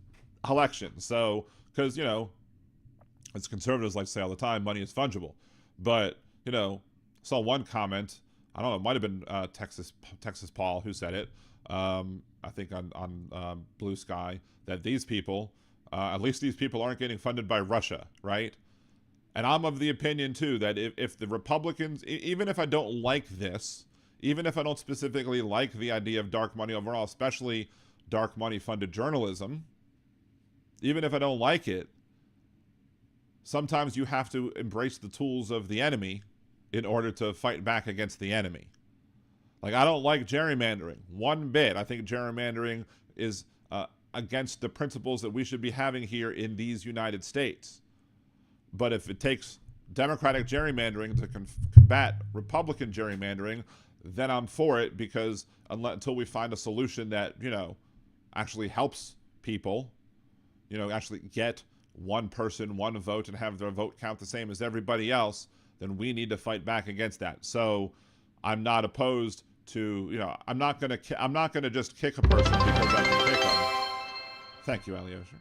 elections. So, because, as conservatives like to say all the time, money is fungible. But you know, saw one comment. I don't know. It might have been Texas Paul who said it. I think on Blue Sky, that these people, at least these people aren't getting funded by Russia, right? And I'm of the opinion too that if the Republicans, even if I don't like this, even if I don't specifically like the idea of dark money overall, especially dark money funded journalism, even if I don't like it, sometimes you have to embrace the tools of the enemy in order to fight back against the enemy. Like, I don't like gerrymandering one bit. I think gerrymandering is against the principles that we should be having here in these United States. But if it takes Democratic gerrymandering to combat Republican gerrymandering, then I'm for it, because until we find a solution that, you know, actually helps people, you know, actually get one person, one vote, and have their vote count the same as everybody else, then we need to fight back against that. So I'm not opposed to, you know, I'm not gonna just kick a person because I can kick them. Thank you, Alyosha.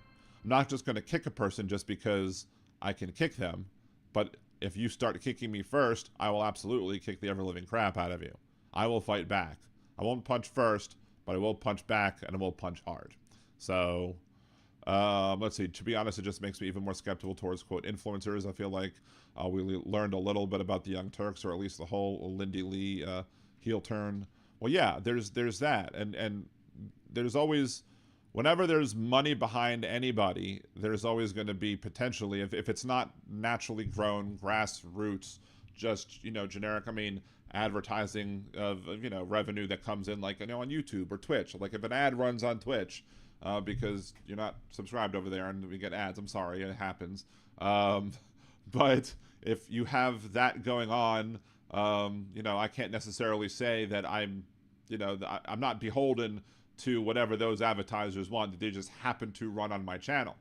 I'm not just gonna kick a person just because I can kick them, but if you start kicking me first, I will absolutely kick the ever-living crap out of you. I will fight back. I won't punch first, but I will punch back, and I will punch hard. So, let's see. To be honest, it just makes me even more skeptical towards, quote, influencers. I feel like we learned a little bit about the Young Turks, or at least the whole Lindy Lee heel turn. Well, yeah, there's that. And there's always, whenever there's money behind anybody, there's always going to be potentially, if it's not naturally grown, grassroots, just, you know, generic, I mean, advertising of, you know, revenue that comes in, like, you know, on YouTube or Twitch. Like, if an ad runs on Twitch, because you're not subscribed over there and we get ads, I'm sorry, it happens. But if you have that going on, you know, I can't necessarily say that I'm, you know, I'm not beholden to whatever those advertisers want. They just happen to run on my channel.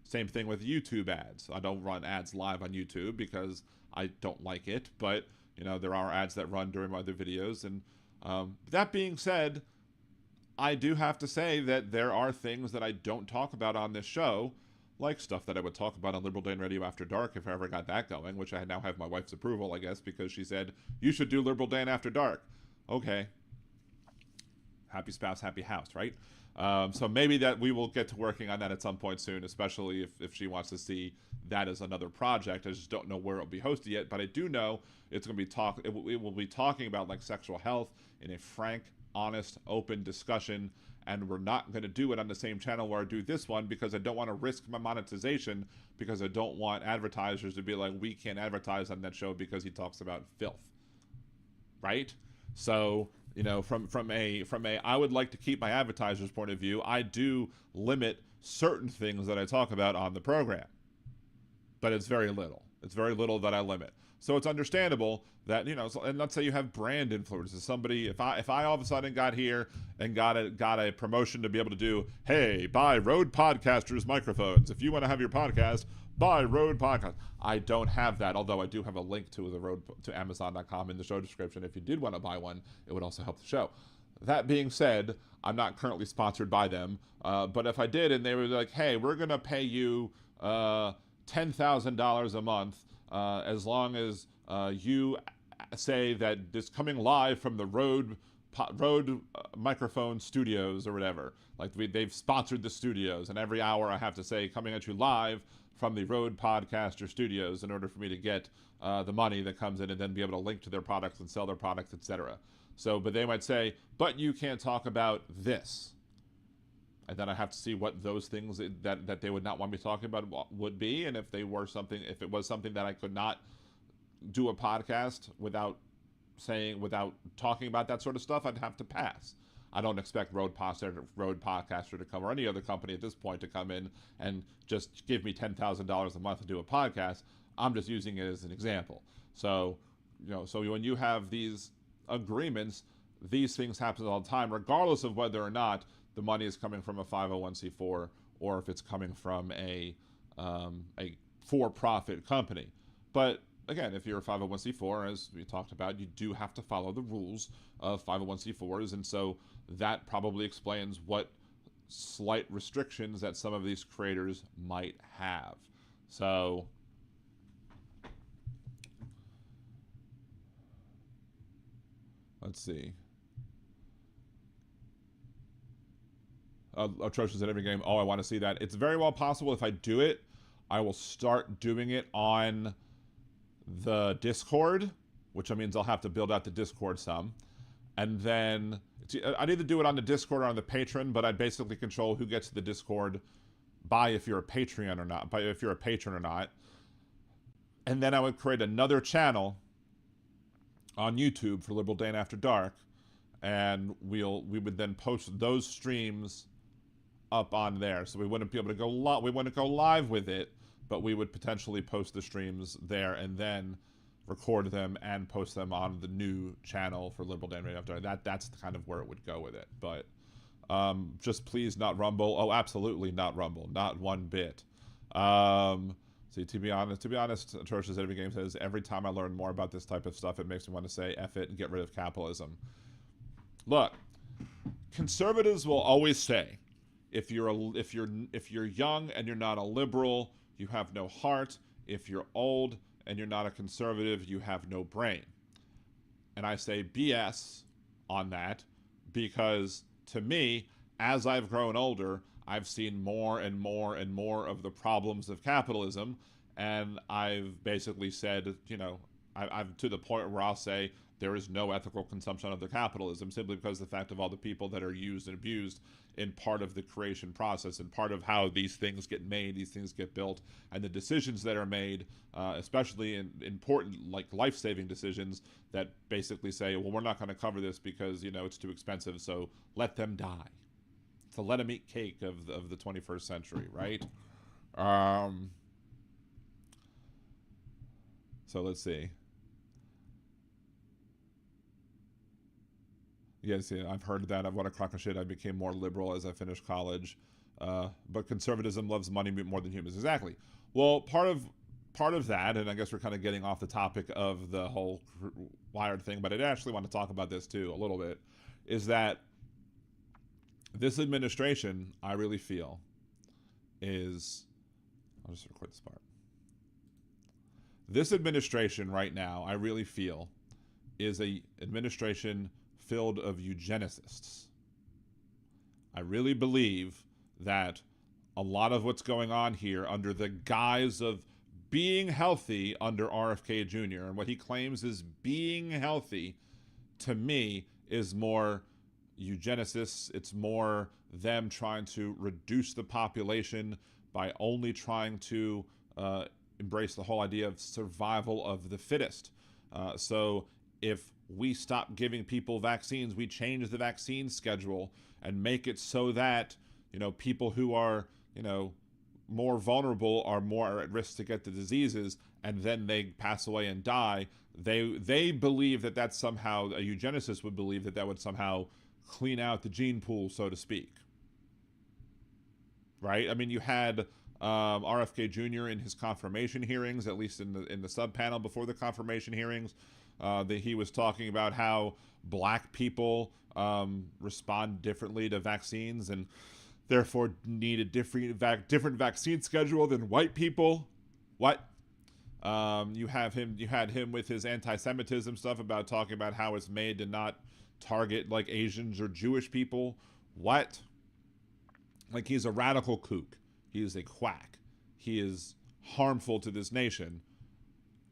Same thing with YouTube ads. I don't run ads live on YouTube because I don't like it, but, you know, there are ads that run during my other videos. And that being said, I do have to say that there are things that I don't talk about on this show, like stuff that I would talk about on Liberal Dan Radio After Dark if I ever got that going, which I now have my wife's approval, I guess, because she said, you should do Liberal Dan After Dark. Okay. Happy spouse, happy house, right? So maybe that we will get to working on that at some point soon, especially if she wants to see that as another project. I just don't know where it'll be hosted yet, but I do know it's going to be it will be talking about, like, sexual health in a frank, honest, open discussion, and we're not going to do it on the same channel where I do this one, because I don't want to risk my monetization, because I don't want advertisers to be like, we can't advertise on that show because he talks about filth, right? So, you know, from a I would like to keep my advertisers' point of view, I do limit certain things that I talk about on the program, but it's very little. It's very little that I limit. So it's understandable that, you know, and let's say you have brand influencers. Somebody, if I all of a sudden got here and got a promotion to be able to do, hey, buy Rode Podcasters microphones. If you want to have your podcast, buy Rode Podcast. I don't have that, although I do have a link to the Rode to Amazon.com in the show description. If you did want to buy one, it would also help the show. That being said, I'm not currently sponsored by them, but if I did and they were like, hey, we're going to pay you $10,000 a month as long as you say that it's coming live from the Rode microphone studios or whatever. Like, they've sponsored the studios, and every hour I have to say, coming at you live from the Rode Podcaster Studios, in order for me to get the money that comes in and then be able to link to their products and sell their products, etc. So, but they might say, but you can't talk about this. And then I have to see what those things that they would not want me talking about would be, and if it was something that I could not do a podcast without talking about that sort of stuff, I'd have to pass. I don't expect Rode Podcaster to come, or any other company at this point, to come in and just give me $10,000 a month to do a podcast. I'm just using it as an example. So, you know, so when you have these agreements, these things happen all the time, regardless of whether or not the money is coming from a 501c4 or if it's coming from a for-profit company. But again, if you're a 501c4, as we talked about, you do have to follow the rules of 501c4s, and so that probably explains what slight restrictions that some of these creators might have. So, Let's see. Atrocious at every game. Oh, I want to see that. It's very well possible if I do it, I will start doing it on the Discord, which means I'll have to build out the Discord some. And then I'd either do it on the Discord or on the Patreon, but I'd basically control who gets the Discord by if you're a Patreon or not, by if you're a patron or not. And then I would create another channel on YouTube for Liberal Dan After Dark, and we would then post those streams up on there. So we wouldn't be able to go we wouldn't go live with it, but we would potentially post the streams there and then record them and post them on the new channel for Liberal Dan Radio After Dark. That's kind of where it would go with it. But just please not Rumble. Oh, absolutely not Rumble. Not one bit. See, to be honest, Atrocious Every Game says, every time I learn more about this type of stuff, it makes me want to say F it and get rid of capitalism. Look, conservatives will always say, if you're young and you're not a liberal, you have no heart. If you're old and you're not a conservative, you have no brain. And I say BS on that because, to me, as I've grown older, I've seen more and more and more of the problems of capitalism, and I've basically said, you know, I'm to the point where I'll say there is no ethical consumption of the capitalism, simply because of the fact of all the people that are used and abused in part of the creation process and part of how these things get made, these things get built, and the decisions that are made, especially in important, like, life-saving decisions that basically say, well, we're not going to cover this because, you know, it's too expensive, so let them die. It's the let them eat cake of the 21st century, right? So let's see. Yes, yeah, I've heard that. I've won a crock of shit. I became more liberal as I finished college. But conservatism loves money more than humans. Exactly. Well, part of that, and I guess we're kind of getting off the topic of the whole Wired thing, but I actually want to talk about this too a little bit, is that this administration, I really feel, is... I'll just record this part. This administration right now, I really feel, is a administration filled of eugenicists. I really believe that a lot of what's going on here under the guise of being healthy under RFK Jr., and what he claims is being healthy, to me, is more eugenicists. It's more them trying to reduce the population by only trying to embrace the whole idea of survival of the fittest. So if we stop giving people vaccines, we change the vaccine schedule and make it so that, you know, people who are, you know, more vulnerable are more at risk to get the diseases, and then they pass away and die. They believe that that's somehow, a eugenicist would believe that that would somehow clean out the gene pool, so to speak. Right? I mean, you had RFK Jr. in his confirmation hearings, at least in the sub panel before the confirmation hearings, that he was talking about how black people respond differently to vaccines and therefore need a different vaccine schedule than white people. What? You had him with his anti-Semitism stuff about talking about how it's made to not target like Asians or Jewish people. What? Like, he's a radical kook. He is a quack. He is harmful to this nation.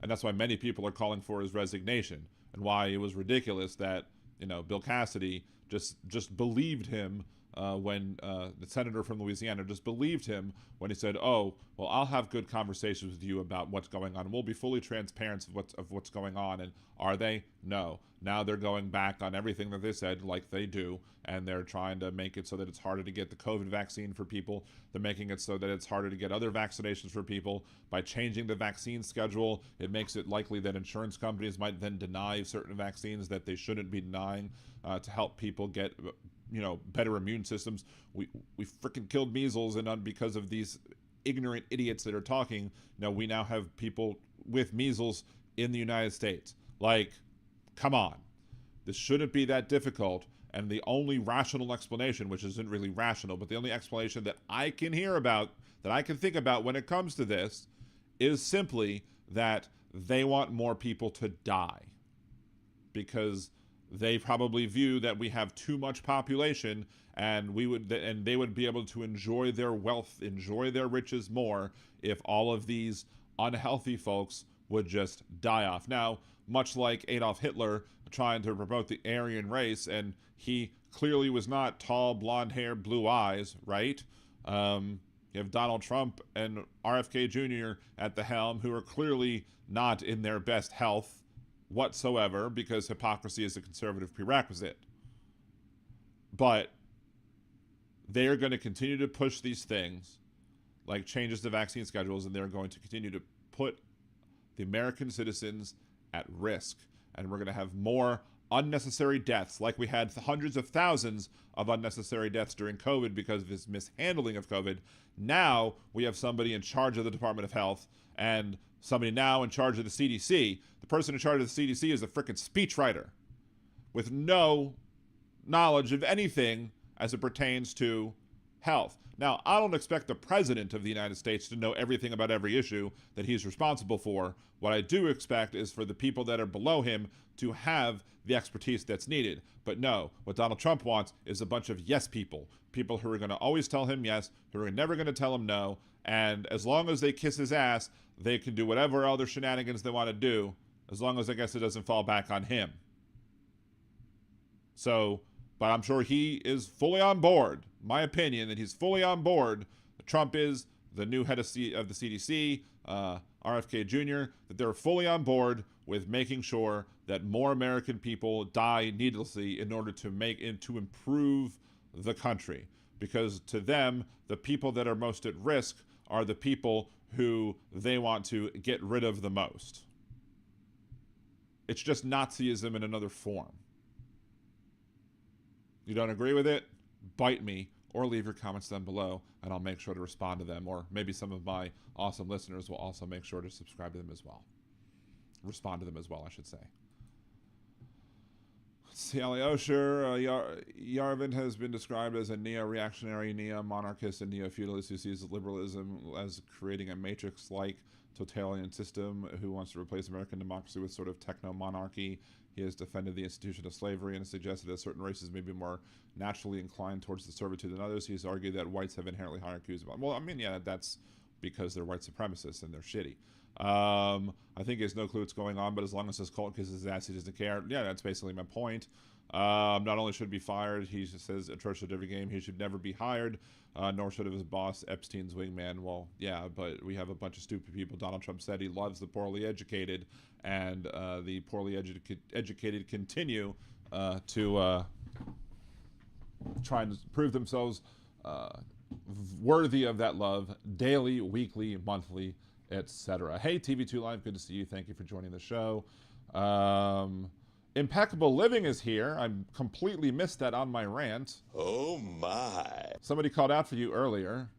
And that's why many people are calling for his resignation, and why it was ridiculous that, you know, Bill Cassidy just believed him when the senator from Louisiana just believed him when he said, oh, well, I'll have good conversations with you about what's going on. We'll be fully transparent of what's going on. And are they? No. Now they're going back on everything that they said, like they do, and they're trying to make it so that it's harder to get the COVID vaccine for people. They're making it so that it's harder to get other vaccinations for people. By changing the vaccine schedule, it makes it likely that insurance companies might then deny certain vaccines that they shouldn't be denying to help people get, you know, better immune systems. We freaking killed measles, and because of these ignorant idiots that are talking, we now have people with measles in the United States. Like, come on. This shouldn't be that difficult. And the only rational explanation, which isn't really rational, but the only explanation that I can hear about, that I can think about when it comes to this, is simply that they want more people to die. Because they probably view that we have too much population, and they would be able to enjoy their wealth, enjoy their riches more if all of these unhealthy folks would just die off. Now, much like Adolf Hitler trying to promote the Aryan race, and he clearly was not tall, blonde hair, blue eyes, right? You have Donald Trump and RFK Jr. at the helm, who are clearly not in their best health whatsoever, because hypocrisy is a conservative prerequisite. But they are going to continue to push these things, like changes to vaccine schedules, and they're going to continue to put the American citizens at risk. And we're going to have more unnecessary deaths, like we had hundreds of thousands of unnecessary deaths during COVID because of this mishandling of COVID. Now we have somebody in charge of the Department of Health and somebody now in charge of the CDC. The person in charge of the CDC is a freaking speechwriter with no knowledge of anything as it pertains to health. Now, I don't expect the president of the United States to know everything about every issue that he's responsible for. What I do expect is for the people that are below him to have the expertise that's needed. But no, what Donald Trump wants is a bunch of yes people, people who are going to always tell him yes, who are never going to tell him no. And as long as they kiss his ass, they can do whatever other shenanigans they want to do, as long as I guess it doesn't fall back on him. So, but I'm sure he is fully on board. My opinion that he's fully on board. Trump is the new head of the CDC, RFK Jr., that they're fully on board with making sure that more American people die needlessly in order to improve the country. Because to them, the people that are most at risk are the people who they want to get rid of the most. It's just Nazism in another form. You don't agree with it? Bite me, or leave your comments down below, and I'll make sure to respond to them. Or maybe some of my awesome listeners will also make sure to subscribe to them as well. Respond to them as well, I should say. Let's see, Ali Osher. Yarvin has been described as a neo-reactionary, neo-monarchist, and neo-feudalist who sees liberalism as creating a matrix-like totalitarian system who wants to replace American democracy with sort of techno-monarchy. He has defended the institution of slavery and suggested that certain races may be more naturally inclined towards the servitude than others. He's argued that whites have inherently higher IQs. Well, I mean, yeah, that's because they're white supremacists and they're shitty. I think he has no clue what's going on, but as long as his cult kisses his ass, he doesn't care. Yeah, that's basically my point. Not only should he be fired, he says atrocious at every game, he should never be hired, nor should have his boss, Epstein's wingman. Well, yeah, but we have a bunch of stupid people. Donald Trump said he loves the poorly educated, and the poorly educated continue to try and prove themselves worthy of that love daily, weekly, monthly, etc. Hey, TV2 Live, good to see you. Thank you for joining the show. Impeccable Living is here. I completely missed that on my rant. Oh my. Somebody called out for you earlier.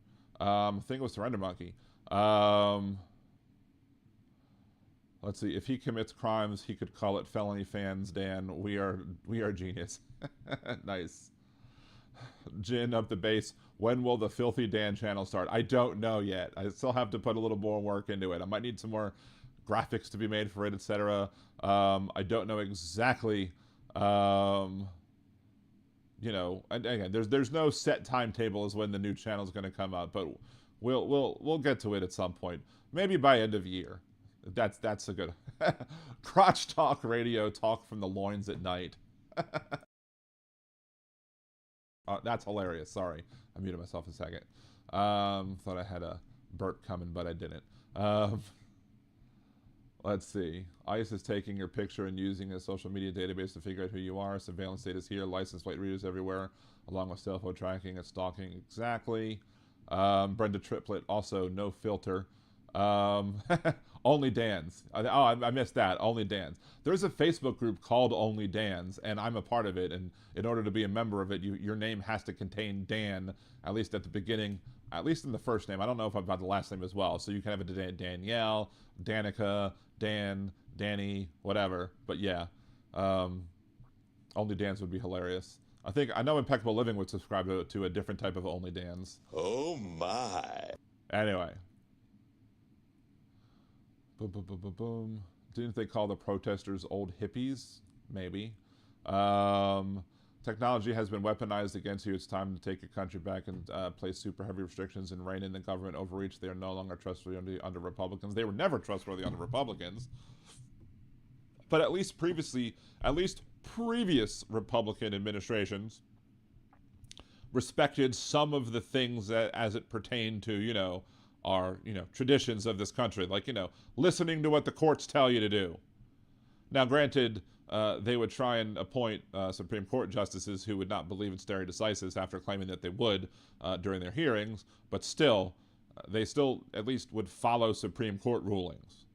I think it was Surrender Monkey. Let's see. If he commits crimes, he could call it felony fans, Dan. We are genius. Nice. Jin up the base. When will the Filthy Dan channel start? I don't know yet. I still have to put a little more work into it. I might need some more graphics to be made for it, etc. I don't know exactly. You know, and again, there's no set timetable as when the new channel is going to come out, but we'll get to it at some point. Maybe by end of year. That's a good crotch talk radio, talk from the loins at night. That's hilarious. Sorry, I muted myself a second. Thought I had a burp coming, but I didn't. Let's see. ICE is taking your picture and using a social media database to figure out who you are. Surveillance data is here. License plate readers everywhere, along with cell phone tracking and stalking. Exactly. Brenda Triplett, also no filter. Only Dan's. I missed that. Only Dan's. There's a Facebook group called Only Dan's, and I'm a part of it. And in order to be a member of it, your name has to contain Dan, at least at the beginning, at least in the first name. I don't know if I've got the last name as well. So you can have a Danielle, Danica, Dan, Danny, whatever. But yeah, Only Dan's would be hilarious. I know Impeccable Living would subscribe to a different type of Only Dan's. Oh my. Anyway. Boom, boom, boom, boom, boom. Didn't they call the protesters old hippies? Maybe. Technology has been weaponized against you. It's time to take your country back and place super heavy restrictions and rein in the government overreach. They are no longer trustworthy under Republicans. They were never trustworthy under Republicans. But at least previous Republican administrations respected some of the things that, as it pertained to, our, traditions of this country. Like, listening to what the courts tell you to do. Now, granted, they would try and appoint Supreme Court justices who would not believe in stare decisis after claiming that they would during their hearings, but still, they still at least would follow Supreme Court rulings.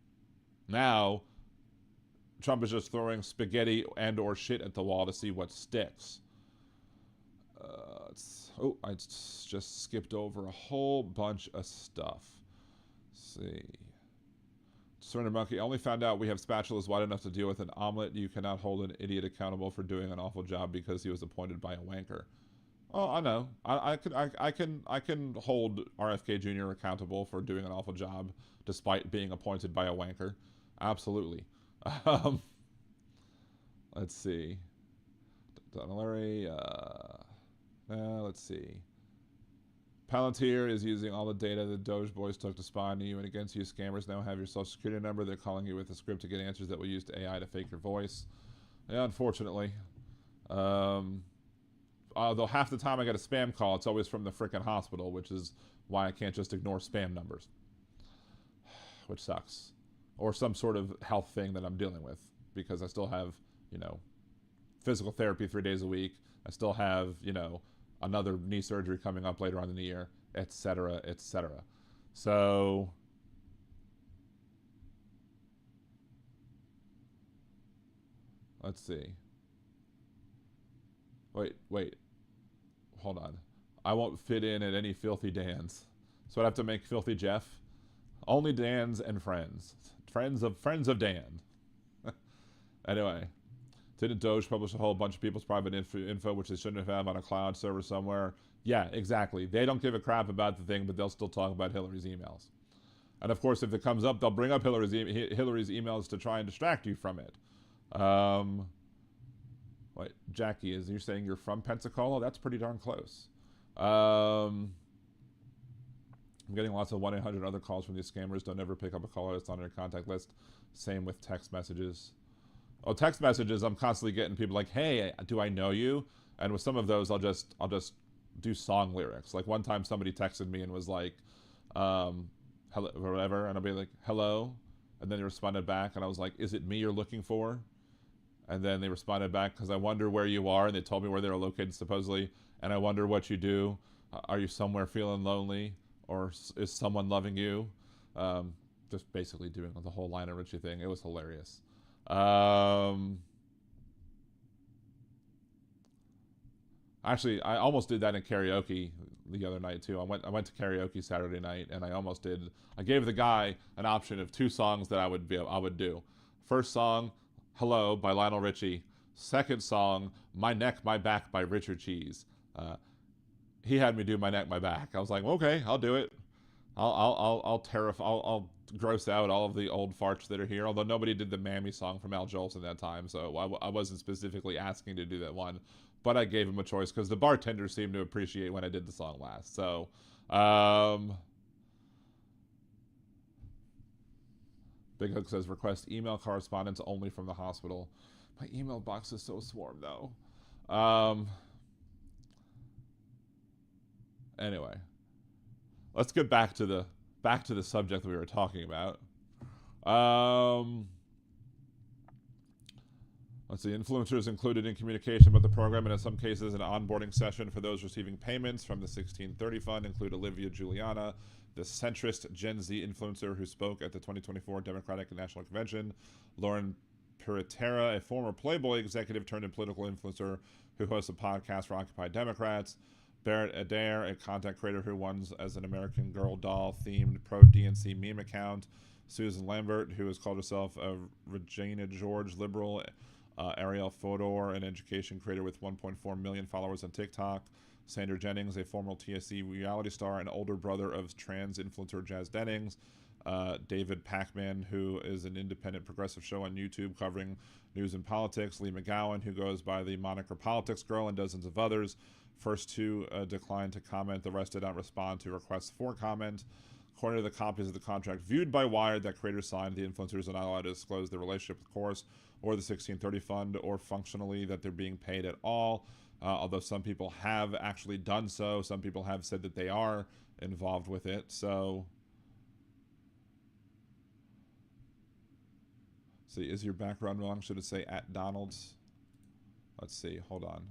Now, Trump is just throwing spaghetti and or shit at the wall to see what sticks. I just skipped over a whole bunch of stuff. Let's see. Surrender Monkey, I only found out we have spatulas wide enough to deal with an omelet. You cannot hold an idiot accountable for doing an awful job because he was appointed by a wanker. Oh, I know. I can hold RFK Jr. accountable for doing an awful job despite being appointed by a wanker. Absolutely. Let's see. Larry, let's see. Palantir is using all the data the Doge boys took to spy on you and against you. Scammers now have your social security number. They're calling you with a script to get answers that will use AI to fake your voice. Yeah, unfortunately. Although half the time I get a spam call, it's always from the frickin' hospital, which is why I can't just ignore spam numbers. Which sucks. Or some sort of health thing that I'm dealing with. Because I still have, physical therapy 3 days a week. I still have, another knee surgery coming up later on in the year, etc., etc. So, let's see. Wait. Hold on. I won't fit in at any filthy Dans. So I'd have to make Filthy Jeff. Only Dans and friends. Friends of Dan. Anyway. Didn't Doge publish a whole bunch of people's private info, which they shouldn't have on a cloud server somewhere? Yeah, exactly. They don't give a crap about the thing, but they'll still talk about Hillary's emails. And of course, if it comes up, they'll bring up Hillary's emails to try and distract you from it. Wait, Jackie, you're saying you're from Pensacola? That's pretty darn close. I'm getting lots of 1-800 other calls from these scammers. Don't ever pick up a caller that's on your contact list. Same with text messages. Oh, text messages, I'm constantly getting people like, hey, do I know you? And with some of those, I'll just do song lyrics. Like one time somebody texted me and was like, hello, or whatever, and I'll be like, hello, and then they responded back, and I was like, is it me you're looking for? And then they responded back, because I wonder where you are, and they told me where they were located, supposedly, and I wonder what you do. Are you somewhere feeling lonely, or is someone loving you? Just basically doing the whole Lionel Richie thing. It was hilarious. Actually, I almost did that in karaoke the other night too. I went to karaoke Saturday night, and I almost did. I gave the guy an option of 2 songs that I would do. First song, "Hello" by Lionel Richie. Second song, "My Neck, My Back" by Richard Cheese. He had me do "My Neck, My Back." I was like, okay, I'll do it. I'll gross out all of the old farts that are here. Although nobody did the Mammy song from Al Jolson that time, so I wasn't specifically asking to do that one. But I gave him a choice because the bartender seemed to appreciate when I did the song last. So, Big Hook says, request email correspondence only from the hospital. My email box is so swarmed, though. Anyway, let's get back to the subject that we were talking about. Let's see. Influencers included in communication about the program, and in some cases, an onboarding session for those receiving payments from the 1630 Fund include Olivia Giuliana, the centrist Gen Z influencer who spoke at the 2024 Democratic National Convention, Lauren Piratera, a former Playboy executive turned political influencer who hosts a podcast for Occupy Democrats, Barrett Adair, a content creator who runs as an American Girl doll themed pro-DNC meme account, Susan Lambert, who has called herself a Regina George liberal, Ariel Fodor, an education creator with 1.4 million followers on TikTok, Sandra Jennings, a former TSC reality star and older brother of trans influencer Jazz Dennings, David Pacman, who is an independent progressive show on YouTube covering news and politics. Lee McGowan, who goes by the moniker Politics Girl, and dozens of others. First two declined to comment. The rest did not respond to requests for comment. According to the copies of the contract viewed by Wired that creators signed, the influencers are not allowed to disclose their relationship with Chorus or the 1630 Fund, or functionally that they're being paid at all. Although some people have actually done so. Some people have said that they are involved with it. So, see, is your background wrong? Should it say at Donald's? Let's see. Hold on.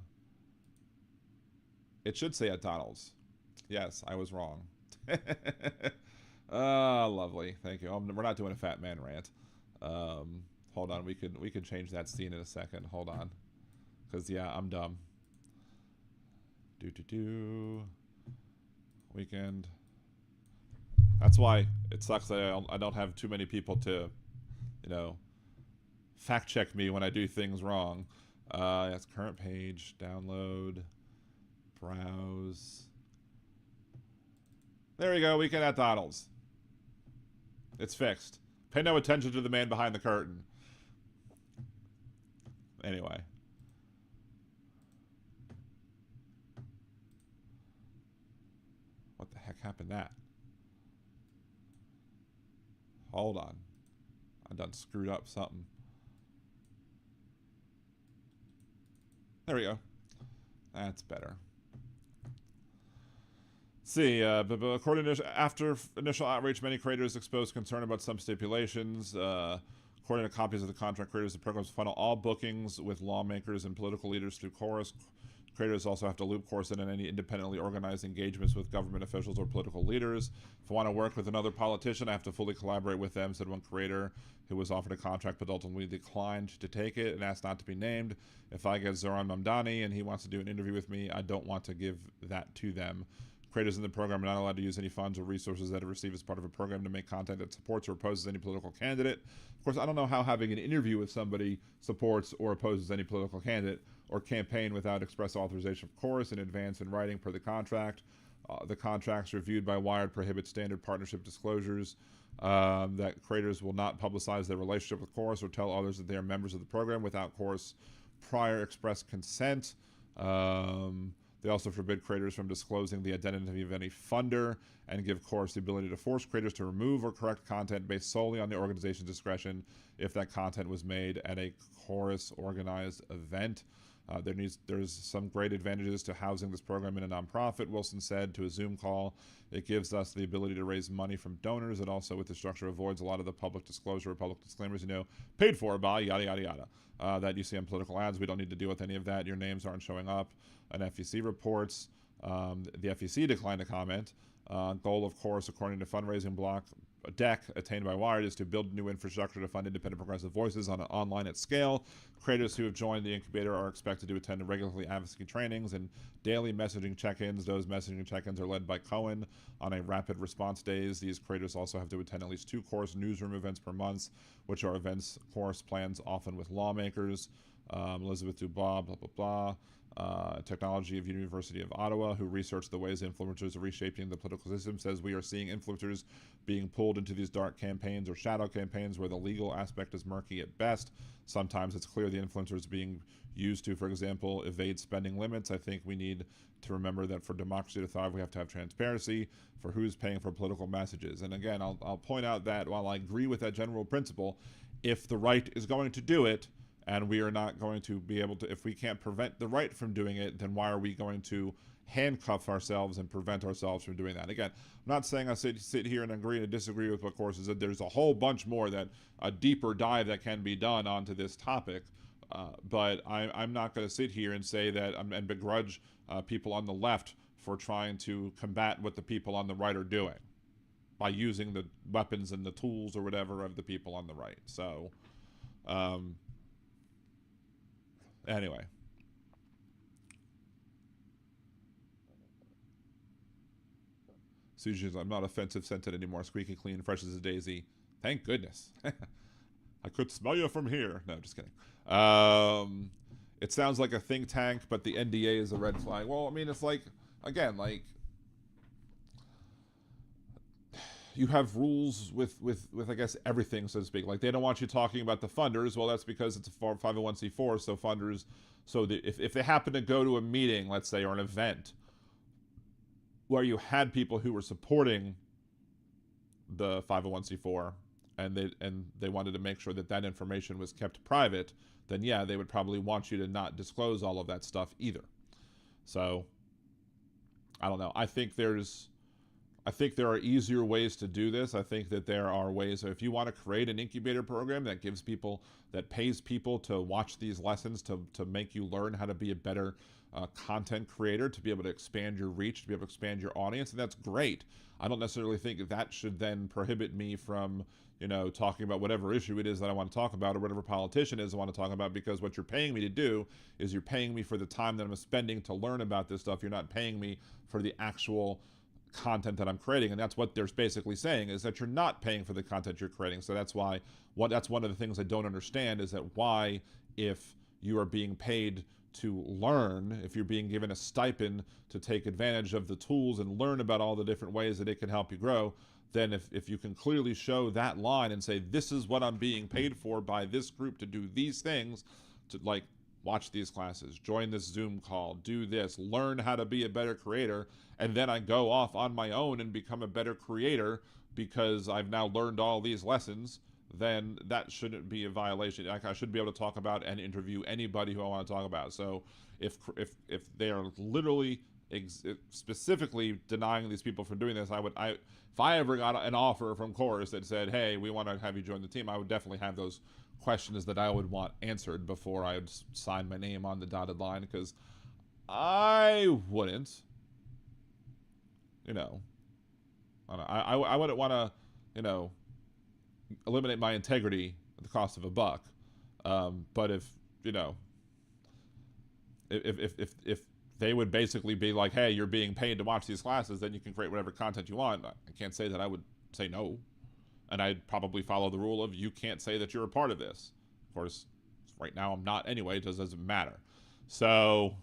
It should say at Donald's. Yes, I was wrong. Lovely. Thank you. We're not doing a fat man rant. Hold on. We can change that scene in a second. Hold on. Because, yeah, I'm dumb. Weekend. That's why it sucks that I don't have too many people to, you know, fact check me when I do things wrong. That's current page, download, browse. There we go, Weekend at Donald's. It's fixed. Pay no attention to the man behind the curtain. Anyway. What the heck happened to that? Hold on. I done screwed up something. There we go. That's better. See, but according to after initial outreach, many creators exposed concern about some stipulations. According to copies of the contract, creators of the programs funnel all bookings with lawmakers and political leaders through Chorus. Creators also have to loop Chorus in any independently organized engagements with government officials or political leaders. If I want to work with another politician, I have to fully collaborate with them, said one creator who was offered a contract but ultimately declined to take it and asked not to be named. If I get Zoran Mamdani and he wants to do an interview with me, I don't want to give that to them. Creators in the program are not allowed to use any funds or resources that are received as part of a program to make content that supports or opposes any political candidate. Of course, I don't know how having an interview with somebody supports or opposes any political candidate or campaign without express authorization of Chorus in advance in writing per the contract. The contracts reviewed by Wired prohibit standard partnership disclosures that creators will not publicize their relationship with Chorus or tell others that they are members of the program without Chorus prior express consent. They also forbid creators from disclosing the identity of any funder and give Chorus the ability to force creators to remove or correct content based solely on the organization's discretion if that content was made at a Chorus organized event. There's some great advantages to housing this program in a nonprofit, Wilson said to a Zoom call. It gives us the ability to raise money from donors. It also, with the structure, avoids a lot of the public disclosure or public disclaimers, paid for by yada, yada, yada, that you see on political ads. We don't need to deal with any of that. Your names aren't showing up. An FEC reports. The FEC declined to comment. Goal, of course, according to fundraising block deck attained by Wired, is to build new infrastructure to fund independent progressive voices on online at scale. Creators who have joined the incubator are expected to attend regularly advocacy trainings and daily messaging check-ins. Those messaging check-ins are led by Cohen on a rapid response days. These creators also have to attend at least 2 Chorus newsroom events per month, which are events Chorus plans often with lawmakers. Elizabeth Dubois, blah, blah, blah. Technology of University of Ottawa, who researched the ways influencers are reshaping the political system, says we are seeing influencers being pulled into these dark campaigns or shadow campaigns where the legal aspect is murky at best. Sometimes it's clear the influencers being used to, for example, evade spending limits. I think we need to remember that for democracy to thrive, we have to have transparency for who's paying for political messages. And again, I'll point out that while I agree with that general principle, if the right is going to do it, and we are not going to be able to, if we can't prevent the right from doing it, then why are we going to handcuff ourselves and prevent ourselves from doing that? Again, I'm not saying I sit here and agree and disagree with what Chorus is. There's a whole bunch more that a deeper dive that can be done onto this topic. But I'm not going to sit here and say that and begrudge people on the left for trying to combat what the people on the right are doing by using the weapons and the tools or whatever of the people on the right. So, anyway. Sushi says, I'm not offensive scented anymore. Squeaky clean, fresh as a daisy. Thank goodness. I could smell you from here. No, just kidding. It sounds like a think tank, but the NDA is a red flag. Well, I mean, it's like, again, like, you have rules with I guess everything, so to speak. Like they don't want you talking about the funders. Well, that's because it's a 501c4. So funders, if they happen to go to a meeting, let's say, or an event where you had people who were supporting the 501c4 and they wanted to make sure that that information was kept private, then yeah, they would probably want you to not disclose all of that stuff either. So I don't know. I think there are easier ways to do this. I think that there are ways. If you want to create an incubator program that pays people to watch these lessons, to make you learn how to be a better content creator, to be able to expand your reach, to be able to expand your audience, and that's great. I don't necessarily think that should then prohibit me from, talking about whatever issue it is that I want to talk about, or whatever politician is I want to talk about, because what you're paying me to do is you're paying me for the time that I'm spending to learn about this stuff. You're not paying me for the actual content that I'm creating, and that's what they're basically saying, is that you're not paying for the content you're creating. So that's one of the things I don't understand, is that why, if you are being paid to learn, if you're being given a stipend to take advantage of the tools and learn about all the different ways that it can help you grow, then if you can clearly show that line and say, this is what I'm being paid for by this group to do these things, to like watch these classes, join this Zoom call, do this, learn how to be a better creator, and then I go off on my own and become a better creator because I've now learned all these lessons, then that shouldn't be a violation. Like, I should be able to talk about and interview anybody who I want to talk about. So if they are literally specifically denying these people from doing this, if I ever got an offer from Chorus that said, hey, we want to have you join the team, I would definitely have those questions that I would want answered before I would sign my name on the dotted line, because I wouldn't, I wouldn't want to, eliminate my integrity at the cost of a buck. But if they would basically be like, hey, you're being paid to watch these classes, then you can create whatever content you want, I can't say that I would say no. And I'd probably follow the rule of, you can't say that you're a part of this. Of course, right now I'm not anyway, it just doesn't matter. So,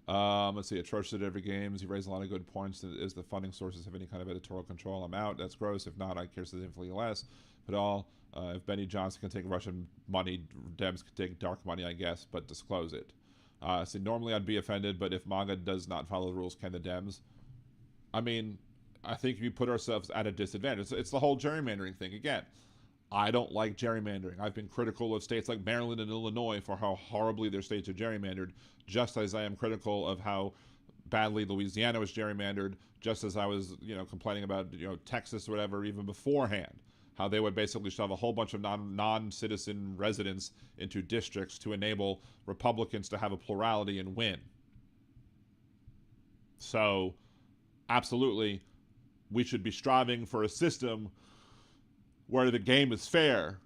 let's see, atrocious at every games. You raise a lot of good points. Is the funding sources have any kind of editorial control? I'm out. That's gross. If not, I care significantly less. But if Benny Johnson can take Russian money, Dems can take dark money, I guess, but disclose it. So normally I'd be offended, but if MAGA does not follow the rules, can the Dems? I mean, I think we put ourselves at a disadvantage. It's the whole gerrymandering thing again. I don't like gerrymandering. I've been critical of states like Maryland and Illinois for how horribly their states are gerrymandered, just as I am critical of how badly Louisiana was gerrymandered, just as I was, complaining about, Texas or whatever, even beforehand, how they would basically shove a whole bunch of non-citizen residents into districts to enable Republicans to have a plurality and win. So, absolutely, we should be striving for a system where the game is fair,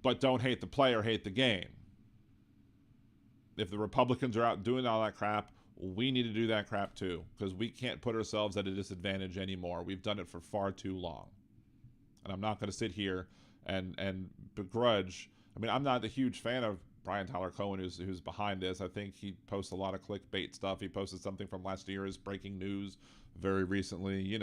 but don't hate the player, hate the game. If the Republicans are out doing all that crap, we need to do that crap too, because we can't put ourselves at a disadvantage anymore. We've done it for far too long. And I'm not going to sit here and begrudge. I mean, I'm not a huge fan of Brian Tyler Cohen, who's behind this. I think he posts a lot of clickbait stuff. He posted something from last year as breaking news very recently,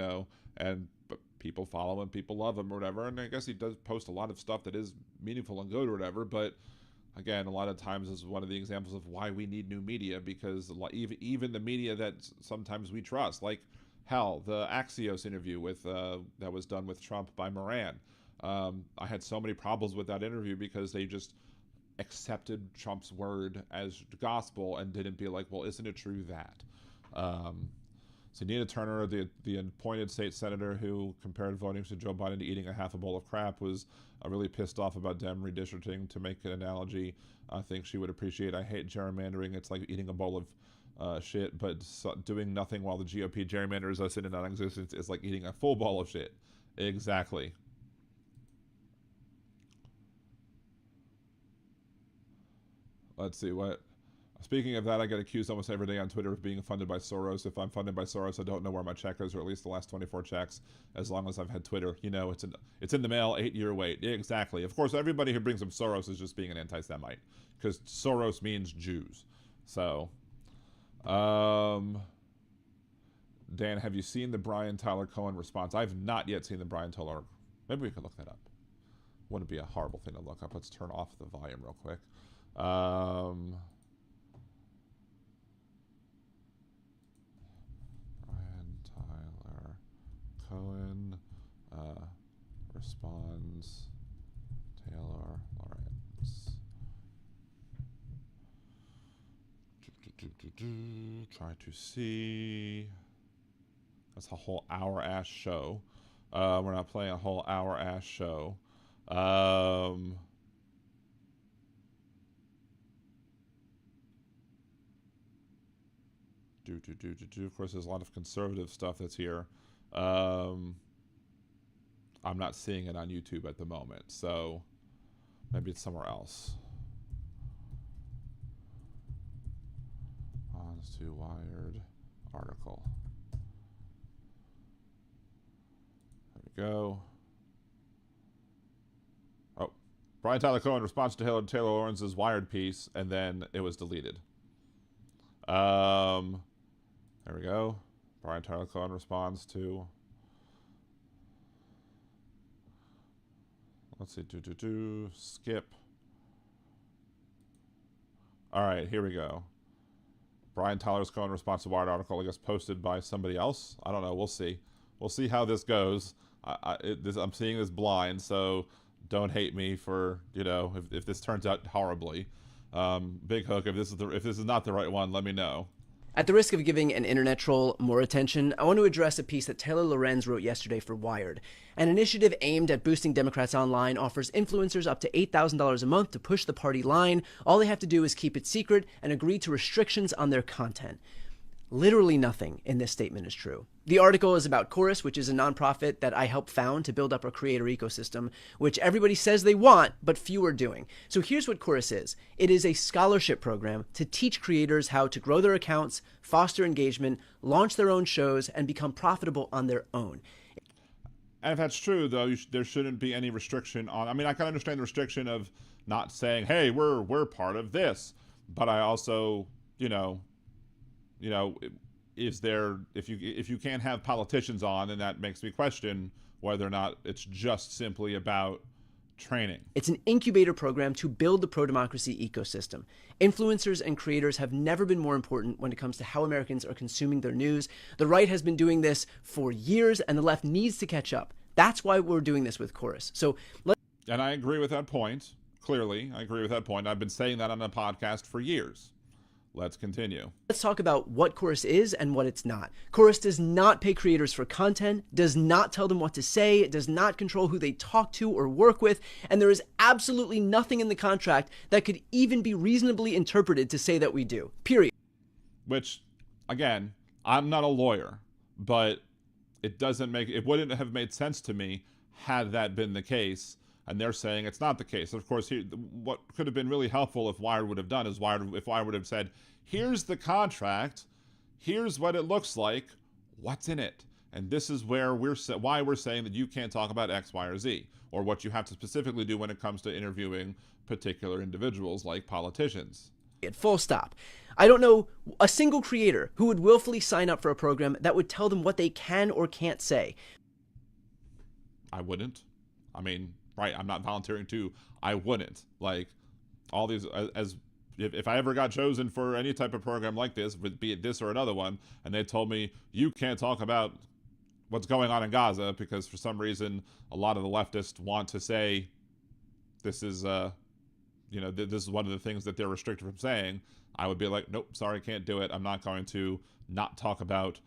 but people follow him, people love him or whatever. And I guess he does post a lot of stuff that is meaningful and good or whatever. But again, a lot of times is one of the examples of why we need new media, because even the media that sometimes we trust, like hell, the Axios interview with that was done with Trump by Moran. I had so many problems with that interview because they just accepted Trump's word as gospel and didn't be like, well, isn't it true that? So Nina Turner, the appointed state senator who compared voting to Joe Biden to eating a half a bowl of crap, was really pissed off about Dem redistricting. To make an analogy, I think she would appreciate, I hate gerrymandering. It's like eating a bowl of shit, but doing nothing while the GOP gerrymanders us into non-existence is like eating a full bowl of shit. Exactly. Let's see what. Speaking of that, I get accused almost every day on Twitter of being funded by Soros. If I'm funded by Soros, I don't know where my check is, or at least the last 24 checks, as long as I've had Twitter. It's in the mail, 8-year wait. Exactly. Of course, everybody who brings up Soros is just being an anti-Semite, because Soros means Jews. So, Dan, have you seen the Brian Tyler Cohen response? I've not yet seen the Brian Tyler. Maybe we could look that up. Wouldn't be a horrible thing to look up. Let's turn off the volume real quick. Brian Tyler Cohen responds Taylor Lorenz. Try to see. That's a whole hour-ass show. We're not playing a whole hour-ass show. Of course, there's a lot of conservative stuff that's here. I'm not seeing it on YouTube at the moment, so maybe it's somewhere else. On to Wired article. There we go. Oh, Brian Tyler Cohen responds to Taylor Lorenz's Wired piece, and then it was deleted. There we go. Brian Tyler Cohen responds to. Let's see. Skip. All right, here we go. Brian Tyler Cohen response to Wired article, I guess, posted by somebody else. I don't know. We'll see. We'll see how this goes. I'm seeing this blind, so don't hate me for, if this turns out horribly. Big Hook, if this is not the right one, let me know. At the risk of giving an internet troll more attention, I want to address a piece that Taylor Lorenz wrote yesterday for Wired. An initiative aimed at boosting Democrats online offers influencers up to $8,000 a month to push the party line. All they have to do is keep it secret and agree to restrictions on their content. Literally nothing in this statement is true. The article is about Chorus, which is a nonprofit that I helped found to build up a creator ecosystem, which everybody says they want, but few are doing. So here's what Chorus is. It is a scholarship program to teach creators how to grow their accounts, foster engagement, launch their own shows, and become profitable on their own. And if that's true, though, there shouldn't be any restriction on. I mean, I can understand the restriction of not saying, "Hey, we're part of this," but I also, is there, if you can't have politicians on, then that makes me question whether or not it's just simply about training. It's an incubator program to build the pro-democracy ecosystem. Influencers and creators have never been more important when it comes to how Americans are consuming their news. The right has been doing this for years, and the left needs to catch up. That's why we're doing this with Chorus. And I agree with that point. Clearly, I agree with that point. I've been saying that on the podcast for years. Let's continue. Let's talk about what Chorus is and what it's not. Chorus does not pay creators for content, does not tell them what to say, it does not control who they talk to or work with, and there is absolutely nothing in the contract that could even be reasonably interpreted to say that we do. Period. Which, again, I'm not a lawyer, but it wouldn't have made sense to me had that been the case. And they're saying it's not the case. Of course, what could have been really helpful if Wired would have done is if Wired would have said, here's the contract, here's what it looks like, what's in it? And this is why we're saying that you can't talk about X, Y, or Z, or what you have to specifically do when it comes to interviewing particular individuals like politicians. Full stop. I don't know a single creator who would willfully sign up for a program that would tell them what they can or can't say. I wouldn't. I mean, right, I'm not volunteering to. I wouldn't. Like, all these, if I ever got chosen for any type of program like this, be it this or another one, and they told me, you can't talk about what's going on in Gaza, because for some reason, a lot of the leftists want to say, this is, this is one of the things that they're restricted from saying, I would be like, nope, sorry, can't do it. I'm not going to not talk about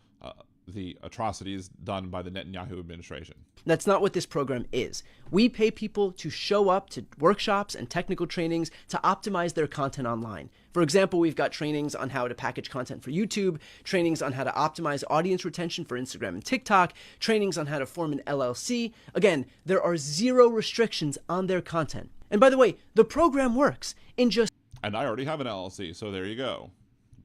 the atrocities done by the Netanyahu administration. That's not what this program is. We pay people to show up to workshops and technical trainings to optimize their content online. For example, we've got trainings on how to package content for YouTube, trainings on how to optimize audience retention for Instagram and TikTok, trainings on how to form an LLC. Again, there are zero restrictions on their content. And by the way, the program works in just... And I already have an LLC, so there you go.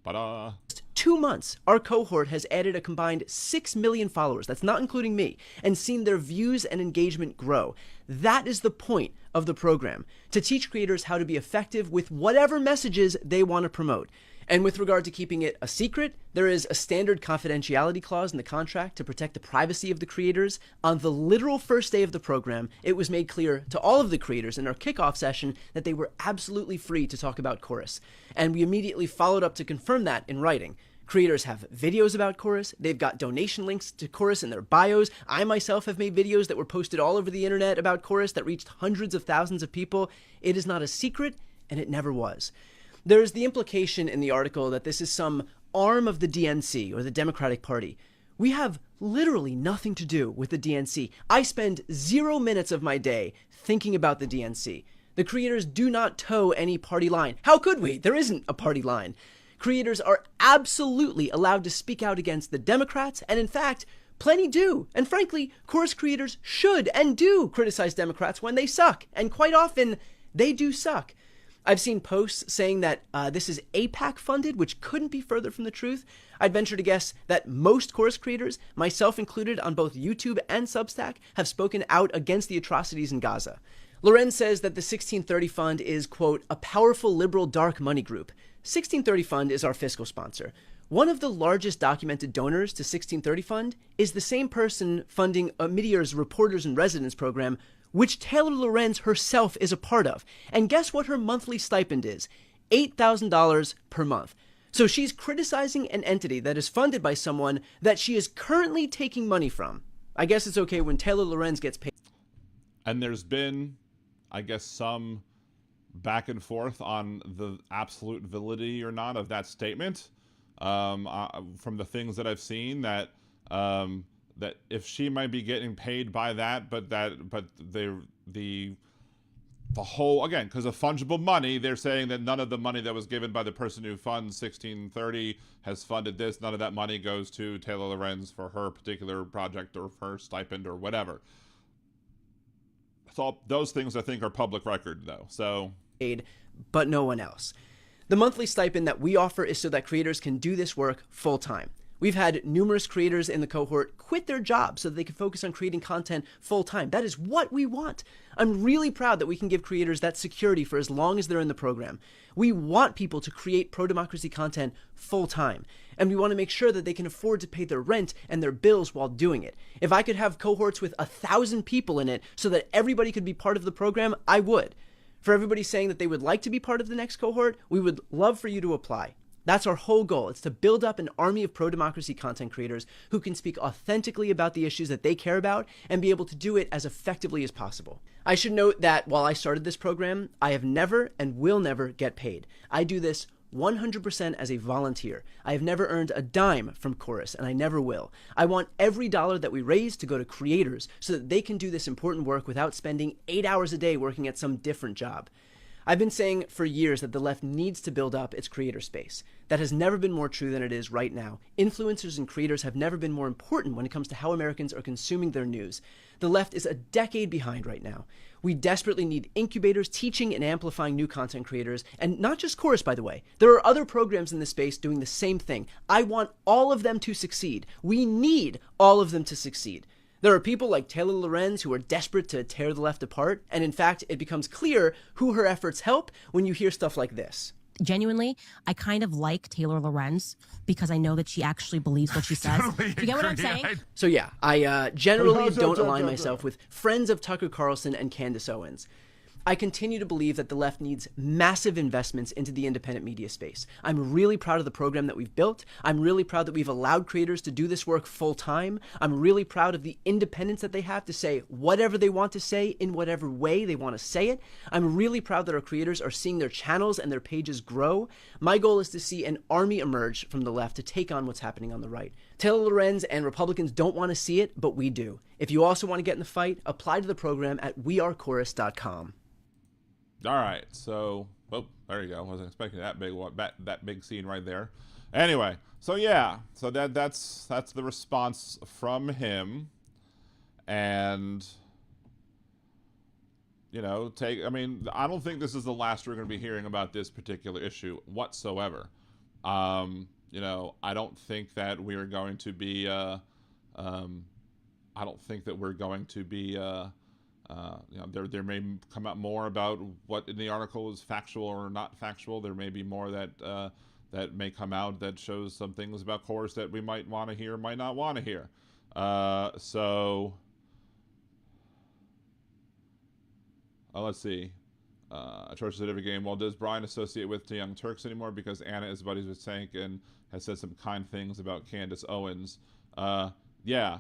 Ta-da! 2 months, our cohort has added a combined 6 million followers, that's not including me, and seen their views and engagement grow. That is the point of the program, to teach creators how to be effective with whatever messages they want to promote. And with regard to keeping it a secret, there is a standard confidentiality clause in the contract to protect the privacy of the creators. On the literal first day of the program, it was made clear to all of the creators in our kickoff session that they were absolutely free to talk about Chorus. And we immediately followed up to confirm that in writing. Creators have videos about Chorus. They've got donation links to Chorus in their bios. I myself have made videos that were posted all over the internet about Chorus that reached hundreds of thousands of people. It is not a secret, and it never was. There's the implication in the article that this is some arm of the DNC or the Democratic Party. We have literally nothing to do with the DNC. I spend 0 minutes of my day thinking about the DNC. The creators do not toe any party line. How could we? There isn't a party line. Creators are absolutely allowed to speak out against the Democrats, and in fact, plenty do. And frankly, Chorus creators should and do criticize Democrats when they suck, and quite often, they do suck. I've seen posts saying that this is APAC funded, which couldn't be further from the truth. I'd venture to guess that most Chorus creators, myself included on both YouTube and Substack, have spoken out against the atrocities in Gaza. Lorenz says that the 1630 Fund is, quote, a powerful liberal dark money group. 1630 Fund is our fiscal sponsor. One of the largest documented donors to 1630 Fund is the same person funding Meteor's Reporters in Residence program, which Taylor Lorenz herself is a part of. And guess what her monthly stipend is? $8,000 per month. So she's criticizing an entity that is funded by someone that she is currently taking money from. I guess it's okay when Taylor Lorenz gets paid. And there's been, I guess, some back and forth on the absolute validity or not of that statement. From the things that I've seen, that that if she might be getting paid by that, but the whole, again, because of fungible money, they're saying that none of the money that was given by the person who funds 1630 has funded this. None of that money goes to Taylor Lorenz for her particular project or for her stipend or whatever. So those things I think are public record, though. So, but no one else. The monthly stipend that we offer is so that creators can do this work full time. We've had numerous creators in the cohort quit their jobs so that they can focus on creating content full time. That is what we want. I'm really proud that we can give creators that security for as long as they're in the program. We want people to create pro-democracy content full time. And we want to make sure that they can afford to pay their rent and their bills while doing it. If I could have cohorts with 1,000 people in it so that everybody could be part of the program, I would. For everybody saying that they would like to be part of the next cohort, we would love for you to apply. That's our whole goal. It's to build up an army of pro-democracy content creators who can speak authentically about the issues that they care about and be able to do it as effectively as possible. I should note that while I started this program, I have never and will never get paid. I do this 100% as a volunteer. I have never earned a dime from Chorus, and I never will. I want every dollar that we raise to go to creators so that they can do this important work without spending 8 hours a day working at some different job. I've been saying for years that the left needs to build up its creator space. That has never been more true than it is right now. Influencers and creators have never been more important when it comes to how Americans are consuming their news. The left is a decade behind right now. We desperately need incubators teaching and amplifying new content creators, and not just Chorus, by the way. There are other programs in this space doing the same thing. I want all of them to succeed. We need all of them to succeed. There are people like Taylor Lorenz who are desperate to tear the left apart, and in fact, it becomes clear who her efforts help when you hear stuff like this. Genuinely, I kind of like Taylor Lorenz because I know that she actually believes what she says. Do you get what I'm saying? So yeah, I generally don't align myself with friends of Tucker Carlson and Candace Owens. I continue to believe that the left needs massive investments into the independent media space. I'm really proud of the program that we've built. I'm really proud that we've allowed creators to do this work full time. I'm really proud of the independence that they have to say whatever they want to say in whatever way they want to say it. I'm really proud that our creators are seeing their channels and their pages grow. My goal is to see an army emerge from the left to take on what's happening on the right. Taylor Lorenz and Republicans don't want to see it, but we do. If you also want to get in the fight, apply to the program at wearechorus.com. all right, so, oh, there you go. I wasn't expecting that big scene right there. Anyway, so yeah, so that's the response from him, and you know, I mean, I don't think this is the last we're going to be hearing about this particular issue whatsoever. You know, I don't think that we're going to be, you know, there may come out more about what in the article is factual or not factual. There may be more that that may come out that shows some things about Chorus that we might want to hear, might not want to hear. Let's see. Church said every game. Well, does Brian associate with the Young Turks anymore because Anna is buddies with Tank and has said some kind things about Candace Owens? Yeah.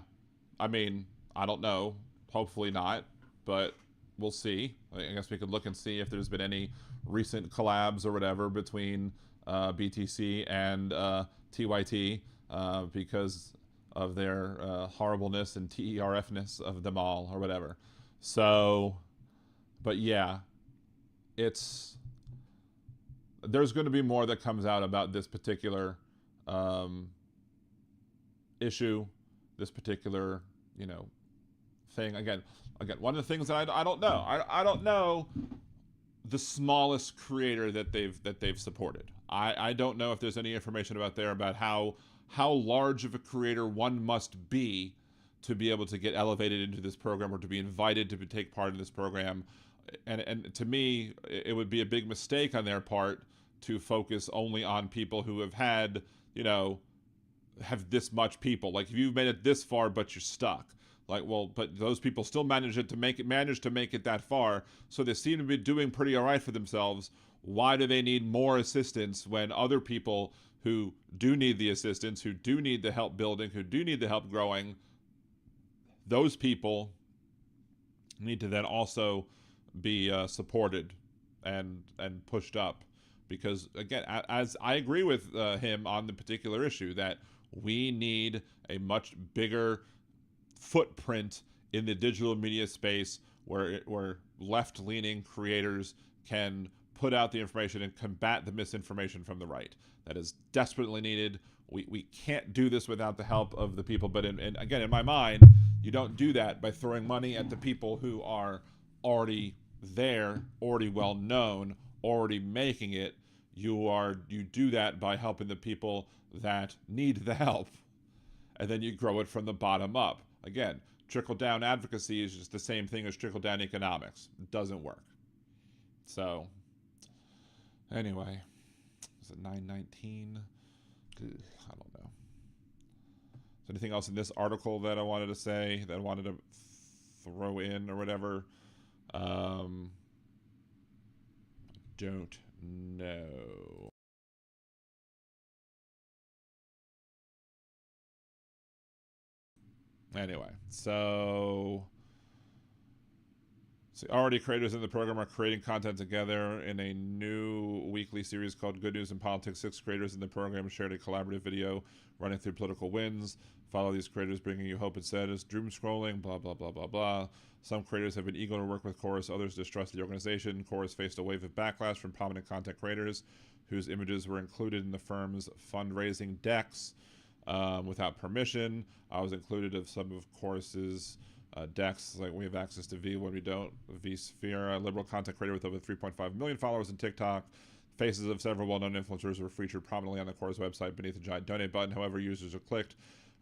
I mean, I don't know. Hopefully not, but we'll see. I guess we could look and see if there's been any recent collabs or whatever between BTC and TYT because of their horribleness and TERFness of them all or whatever. So, but yeah, there's going to be more that comes out about this particular issue, this particular, thing. Again, one of the things that I don't know. I don't know the smallest creator that they've supported. I don't know if there's any information about how large of a creator one must be to be able to get elevated into this program or to be invited to take part in this program. And to me, it would be a big mistake on their part to focus only on people who have had, have this much people. Like if you've made it this far, but you're stuck. Like, well, but those people still managed to make it that far. So they seem to be doing pretty all right for themselves. Why do they need more assistance when other people who do need the assistance, who do need the help building, who do need the help growing, those people need to then also be supported and pushed up? Because again, as I agree with him on the particular issue, that we need a much bigger footprint in the digital media space where left-leaning creators can put out the information and combat the misinformation from the right. That is desperately needed. We can't do this without the help of the people. But again, in my mind, you don't do that by throwing money at the people who are already there, already well known, already making it. You do that by helping the people that need the help, and then you grow it from the bottom up. Again, trickle-down advocacy is just the same thing as trickle-down economics. It doesn't work. So, anyway, is it 9:19? I don't know. Is there anything else in this article that I wanted to say, that I wanted to throw in or whatever? Don't know. Anyway, so already creators in the program are creating content together in a new weekly series called Good News in Politics. 6 creators in the program shared a collaborative video running through political wins. Follow these creators, bringing you hope instead as doom scrolling, blah, blah, blah, blah, blah. Some creators have been eager to work with Chorus, others distrust the organization. Chorus faced a wave of backlash from prominent content creators whose images were included in the firm's fundraising decks without permission. I was included of some of Chorus's decks, like we have access to V when we don't. V-Sphere, a liberal content creator with over 3.5 million followers on TikTok. Faces of several well-known influencers were featured prominently on the Chorus website beneath a giant donate button. However, users who clicked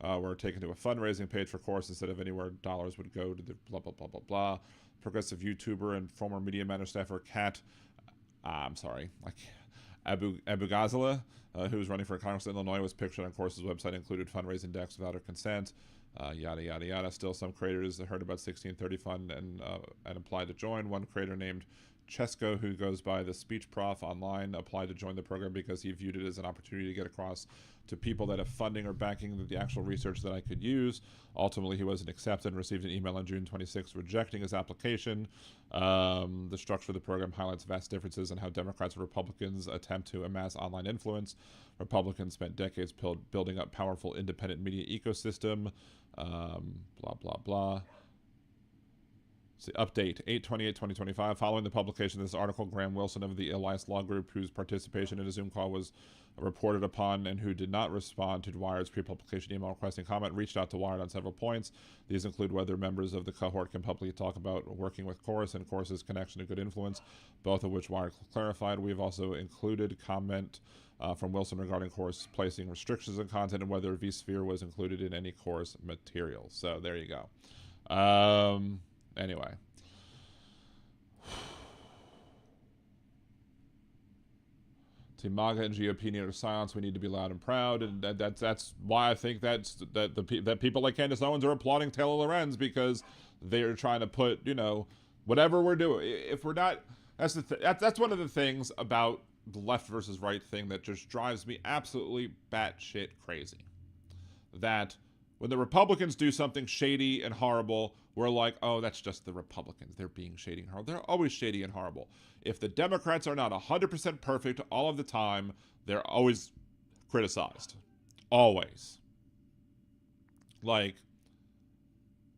were taken to a fundraising page for Chorus instead of anywhere dollars would go to the blah, blah, blah, blah, blah. Progressive YouTuber and former media manager staffer Abu Ghazala, who was running for Congress in Illinois, was pictured on Chorus's website, included fundraising decks without her consent. Yada, yada, yada. Still, some creators heard about 1630 Fund and applied to join. One creator named Chesko, who goes by the Speech Prof online, applied to join the program because he viewed it as an opportunity to get across to people that have funding or backing the actual research that I could use. Ultimately, he wasn't accepted and received an email on June 26th rejecting his application. The structure of the program highlights vast differences in how Democrats and Republicans attempt to amass online influence. Republicans spent decades building up powerful independent media ecosystem. Blah, blah, blah. So update, 8/28/2025. Following the publication of this article, Graham Wilson of the Elias Law Group, whose participation in a Zoom call was reported upon and who did not respond to Wired's pre-publication email requesting comment, reached out to Wired on several points. These include whether members of the cohort can publicly talk about working with Chorus and Chorus's connection to good influence, both of which Wired clarified. We have also included comment from Wilson regarding Chorus placing restrictions on content and whether vSphere was included in any Chorus material. So there you go. Anyway. Team MAGA and GOP need our silence. We need to be loud and proud, and that's why I think that people like Candace Owens are applauding Taylor Lorenz, because they're trying to put, you know, whatever we're doing. If we're not, that's one of the things about the left versus right thing that just drives me absolutely batshit crazy. That when the Republicans do something shady and horrible, we're like, oh, that's just the Republicans. They're being shady and horrible. They're always shady and horrible. If the Democrats are not 100% perfect all of the time, they're always criticized. Always. Like,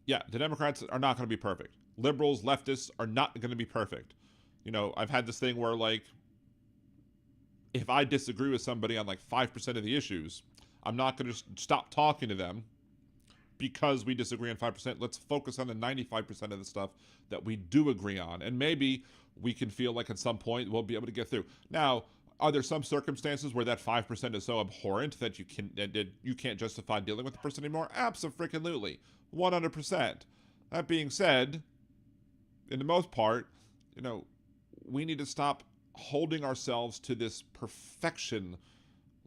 yeah, the Democrats are not going to be perfect. Liberals, leftists are not going to be perfect. You know, I've had this thing where, like, if I disagree with somebody on like 5% of the issues, I'm not going to stop talking to them because we disagree on 5%. Let's focus on the 95% of the stuff that we do agree on. And maybe we can feel like at some point we'll be able to get through. Now, are there some circumstances where that 5% is so abhorrent that you can't justify dealing with the person anymore? Abso-freaking-lutely. 100%. That being said, in the most part, you know, we need to stop holding ourselves to this perfection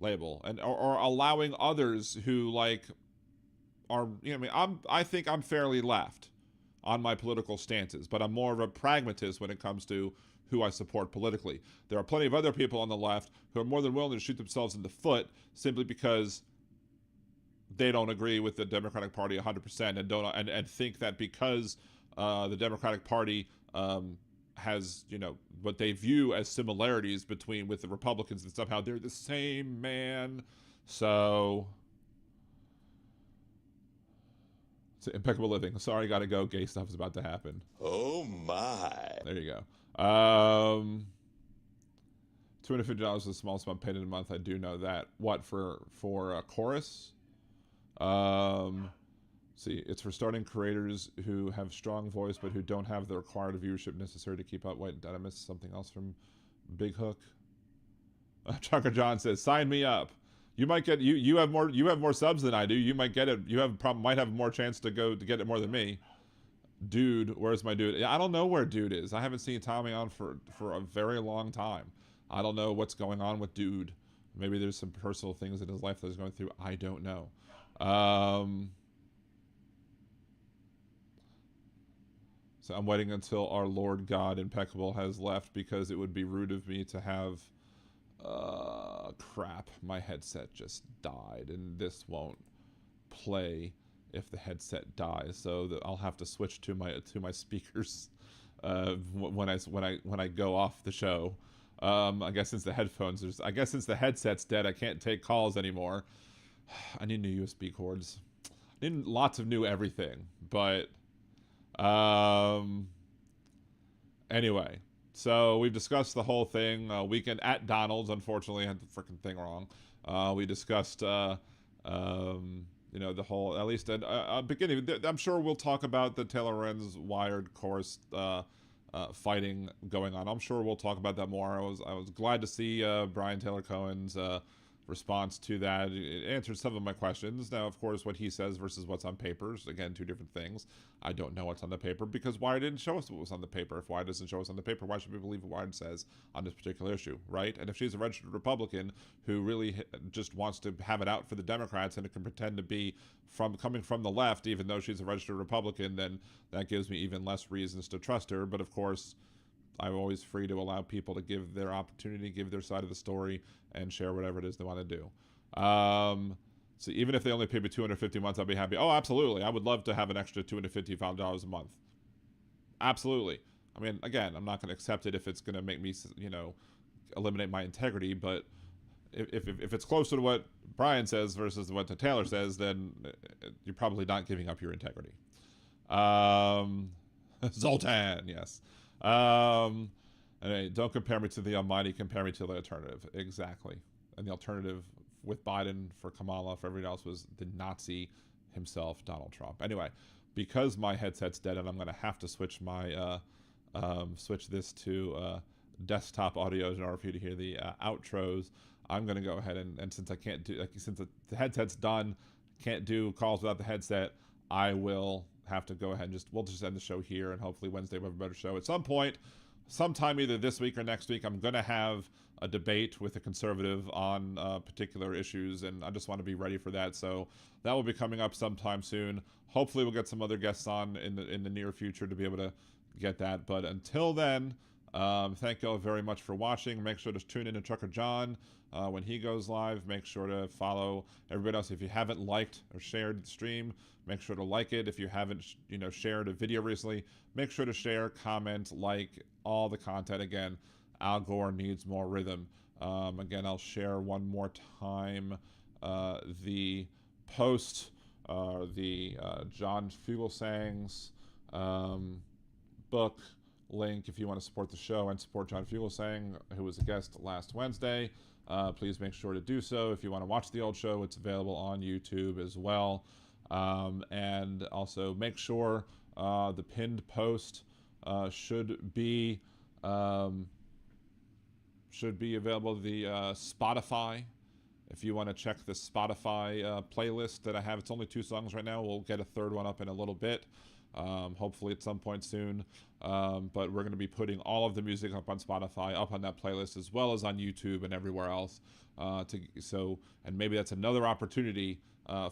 label, and or allowing others who, like, are, you know, I mean, I think I'm fairly left on my political stances, but I'm more of a pragmatist when it comes to who I support politically. There are plenty of other people on the left who are more than willing to shoot themselves in the foot simply because they don't agree with the Democratic Party 100% and don't and think that because the Democratic Party has, you know, what they view as similarities with the Republicans, and somehow they're the same, man. So it's impeccable living. Sorry, gotta go. Gay stuff is about to happen. Oh my. There you go. $250 is the smallest amount paid in a month. I do know that. What for a chorus? See, it's for starting creators who have strong voice but who don't have the required viewership necessary to keep up. Wait, did I miss something else from Big Hook? Chucker John says, "Sign me up. You might get you have more subs than I do. You might get it. You might have more chance to get it more than me." Dude, where's my dude? I don't know where Dude is. I haven't seen Tommy on for a very long time. I don't know what's going on with Dude. Maybe there's some personal things in his life that he's going through. I don't know. So I'm waiting until our Lord God Impeccable has left, because it would be rude of me to have... crap. My headset just died, and this won't play if the headset dies. So I'll have to switch to my speakers when I go off the show. I guess since the headset's dead, I can't take calls anymore. I need new USB cords. I need lots of new everything, but... Anyway, so we've discussed the whole thing. Weekend at Donald's, unfortunately, I had the freaking thing wrong. We discussed, you know, the whole, at least at beginning. I'm sure we'll talk about the Taylor Lorenz Wired course fighting going on. I'm sure we'll talk about that more. I was glad to see Brian Taylor Cohen's response to that. It answered some of my questions. Now, of course, what he says versus what's on papers, again, two different things. I don't know what's on the paper because Wired didn't show us what was on the paper. If Wired doesn't show us on the paper, why should we believe what Wired says on this particular issue, right? And if she's a registered Republican who really just wants to have it out for the Democrats and it can pretend to be coming from the left, even though she's a registered Republican, then that gives me even less reasons to trust her. But of course, I'm always free to allow people to give their opportunity, give their side of the story, and share whatever it is they want to do. So even if they only pay me $250 a month, I'd be happy. Oh, absolutely. I would love to have an extra $255 a month. Absolutely. I mean, again, I'm not going to accept it if it's going to make me, you know, eliminate my integrity. But if it's closer to what Brian says versus what Taylor says, then you're probably not giving up your integrity. Zoltan, yes. Anyway, don't compare me to the Almighty, compare me to the alternative. Exactly. And the alternative with Biden for Kamala, for everyone else, was the Nazi himself, Donald Trump. Anyway, because my headset's dead and I'm going to have to switch my switch this to desktop audio in order for you to hear the outros, I'm going to go ahead and since I can't do, since the headset's done, can't do calls without the headset, I will have to go ahead and we'll just end the show here, and hopefully Wednesday we'll have a better show at some point. sometime either this week or next week, I'm going to have a debate with a conservative on particular issues, and I just want to be ready for that. So that will be coming up sometime soon. Hopefully we'll get some other guests on in the near future to be able to get that. But until then, thank you all very much for watching. Make sure to tune in to Trucker John when he goes live. Make sure to follow everybody else. If you haven't liked or shared the stream, make sure to like it. If you haven't, shared a video recently, make sure to share, comment, like all the content. Again, Al Gore needs more rhythm. Again, I'll share one more time the post, the John Fugelsang's book link if you want to support the show and support John Fugelsang, who was a guest last Wednesday. Please make sure to do so. If you want to watch the old show, it's available on YouTube as well. And also make sure the pinned post should be available to the Spotify. If you want to check the Spotify playlist that I have, it's only 2 songs right now. We'll get a 3rd one up in a little bit, hopefully at some point soon. But we're going to be putting all of the music up on Spotify, up on that playlist, as well as on YouTube and everywhere else. And maybe that's another opportunity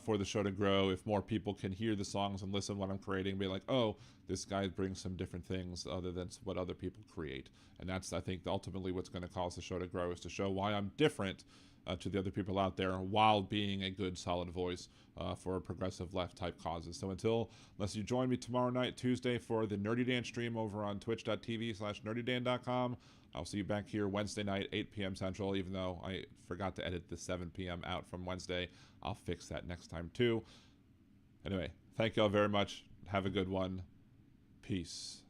for the show to grow if more people can hear the songs and listen to what I'm creating and be like, oh, this guy brings some different things other than what other people create. And that's, I think, ultimately what's going to cause the show to grow, is to show why I'm different to the other people out there while being a good, solid voice for progressive left type causes. So unless you join me tomorrow night, Tuesday, for the Nerdy Dan stream over on twitch.tv/nerdydan.com, I'll see you back here Wednesday night, 8 p.m. Central, even though I forgot to edit the 7 p.m. out from Wednesday. I'll fix that next time too. Anyway, thank you all very much. Have a good one. Peace.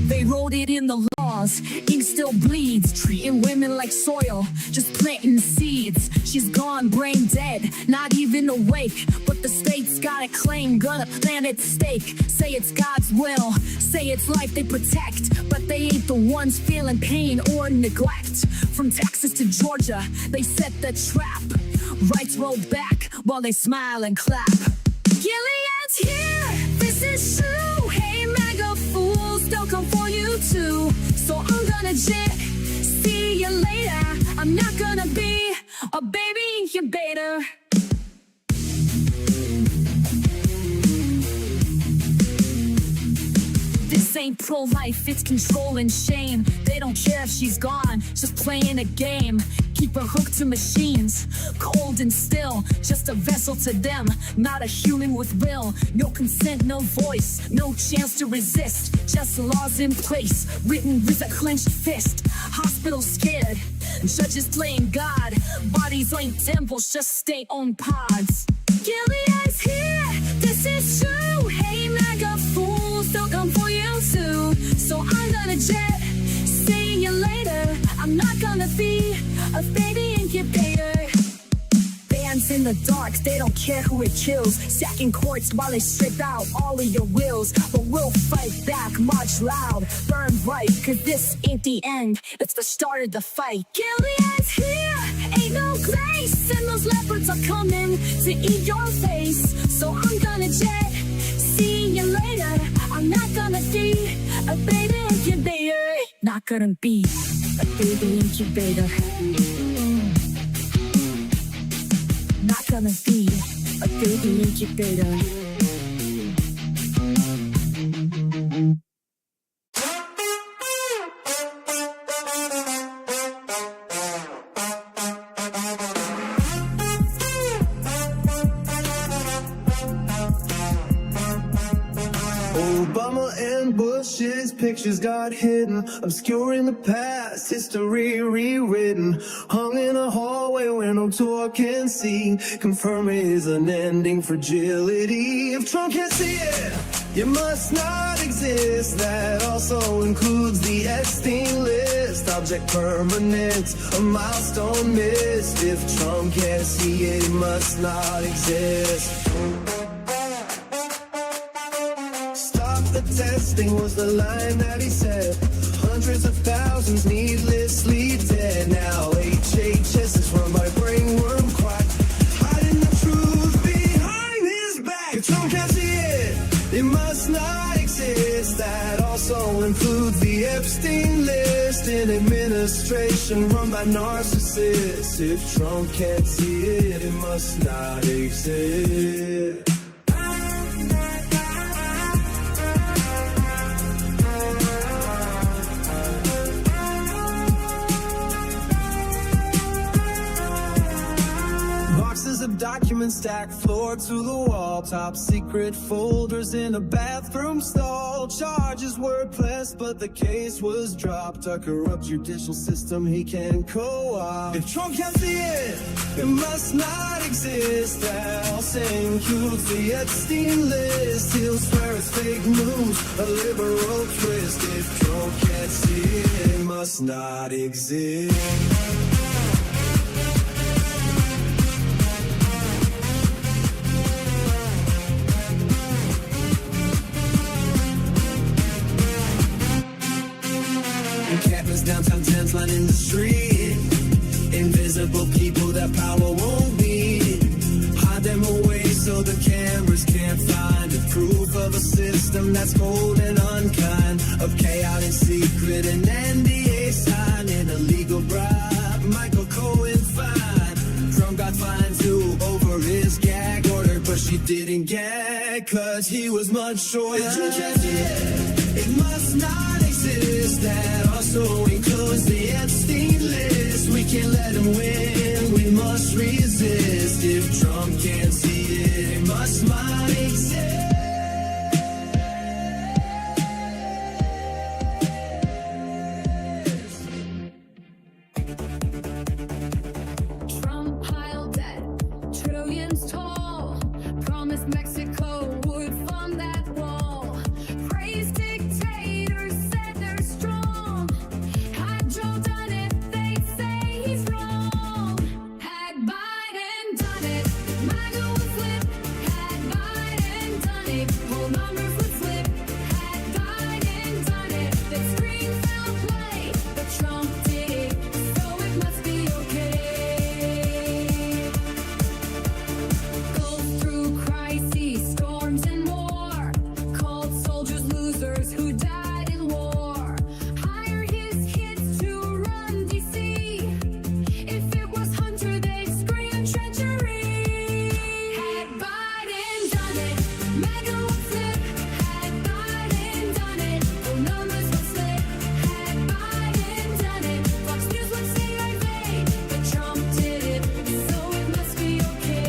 They wrote it in the laws, ink still bleeds, treating women like soil, just planting seeds. She's gone, brain dead, not even awake, but the state's got a claim, gonna plant its stake. Say it's God's will, say it's life they protect, but they ain't the ones feeling pain or neglect. From Texas to Georgia, they set the trap, rights rolled back while they smile and clap. Gilead's here, this is true. Hey, MAGA fools, they'll come for you too. So I'm gonna jet, see you later. I'm not gonna be a baby incubator. This ain't pro-life, it's control and shame. They don't care if she's gone, just playing a game. Keep her hooked to machines, cold and still, just a vessel to them, not a human with will. No consent, no voice, no chance to resist. Just laws in place, written with a clenched fist. Hospitals scared, judges playing God. Bodies ain't temples, just state-owned pods. Gilead's here, this is true. Hey, MAGA fools, they'll come for you too. So I'm gonna jet, see you later. I'm not gonna be a baby incubator. Bands in the dark, they don't care who it kills. Sacking courts while they strip out all of your wills. But we'll fight back, march loud, burn bright. Cause this ain't the end, it's the start of the fight. Gilead's here, ain't no grace. And those leopards are coming to eat your face. So I'm gonna jet, see you later. I'm not gonna be a baby incubator. Not gonna be a baby incubator. Not gonna be a baby incubator. Obama and Bush's pictures got hidden, obscuring the past, history rewritten. Hung in a hallway where no tour can see, confirm his unending fragility. If Trump can't see it, you must not exist. That also includes the Epstein list. Object permanent, a milestone missed. If Trump can't see it, he must not exist. The testing was the line that he said. Hundreds of thousands needlessly dead. Now HHS is run by brainworm must not exist. That also includes the Epstein list, an administration run by narcissists. If Trump can't see it, it must not exist. Boxes of documents stacked floor to the wall, top secret folders in a bathroom stall. Charges were pressed, but the case was dropped. A corrupt judicial system he can co-opt. If Trump can't see it, it must not exist. That also includes the Epstein list. He'll swear it's fake news, a liberal twist. If Trump can't see it, it must not exist. Campus downtown, tents lining the street. Invisible people that power won't beat. Hide them away so the cameras can't find it. Proof of a system that's cold and unkind. Of chaos in secret and NDA sign. An illegal bribe, Michael Cohen fine. Trump got fined too over his gag order, but she didn't gag cause he was much shorter. It must not exist. That also includes the Epstein list. We can't let him win, we must resist. If Trump can't see it, it must not exist. Trump pile debt, trillions tall. Promised Mexico would fund that wall. Praised dictators, said they're strong. Had Joe done it, they'd say he's wrong. Had Biden done it, MAGA would flip. Had Biden done it, whole numbers would flip. Had Biden done it, they'd scream foul play. But Trump did it, so it must be okay. Goes through crises, storms, and war. Called soldiers losers who died in war. Hired his kids to run D.C. If it was Hunter, they'd scream treachery. Had Biden done it, MAGA would flip. Had Biden done it, the numbers would slip. Had Biden done it, Fox News would say I paid. But Trump did it, so it must be okay.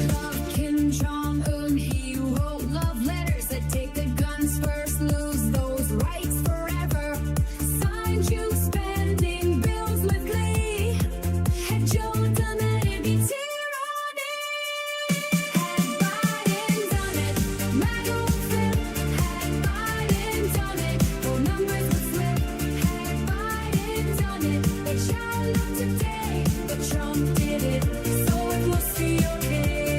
Love Kim Jong-un, he wrote love letters that take the guns first, lose those rights forever. Signed you spending bills with glee. Had Joe done that, it'd be tyranny. Had Biden done it, MAGA would flip. Had Biden done it, the numbers would flip. Had Biden done it, they child up today. But Trump did it, so it must be okay.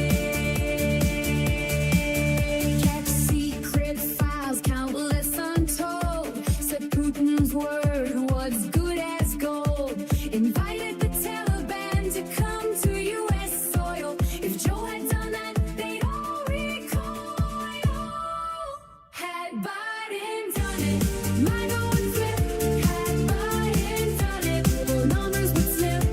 Kept secret files, countless untold. Said Putin's word was good as gold. Invited the Taliban to come to U.S. soil. If Joe had done that, they'd all recoil. Had Biden done it, MAGA would flip. Had Biden done it, the numbers would slip.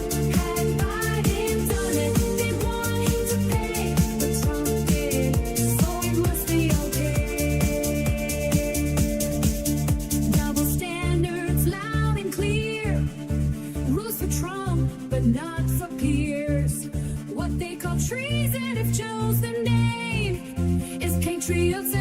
Had Biden done it, they'd want him to pay. But Trump did it, so it must be okay. Double standards loud and clear. Rules for Trump, but not for peers. What they call treason, if Joe's the name, is patriots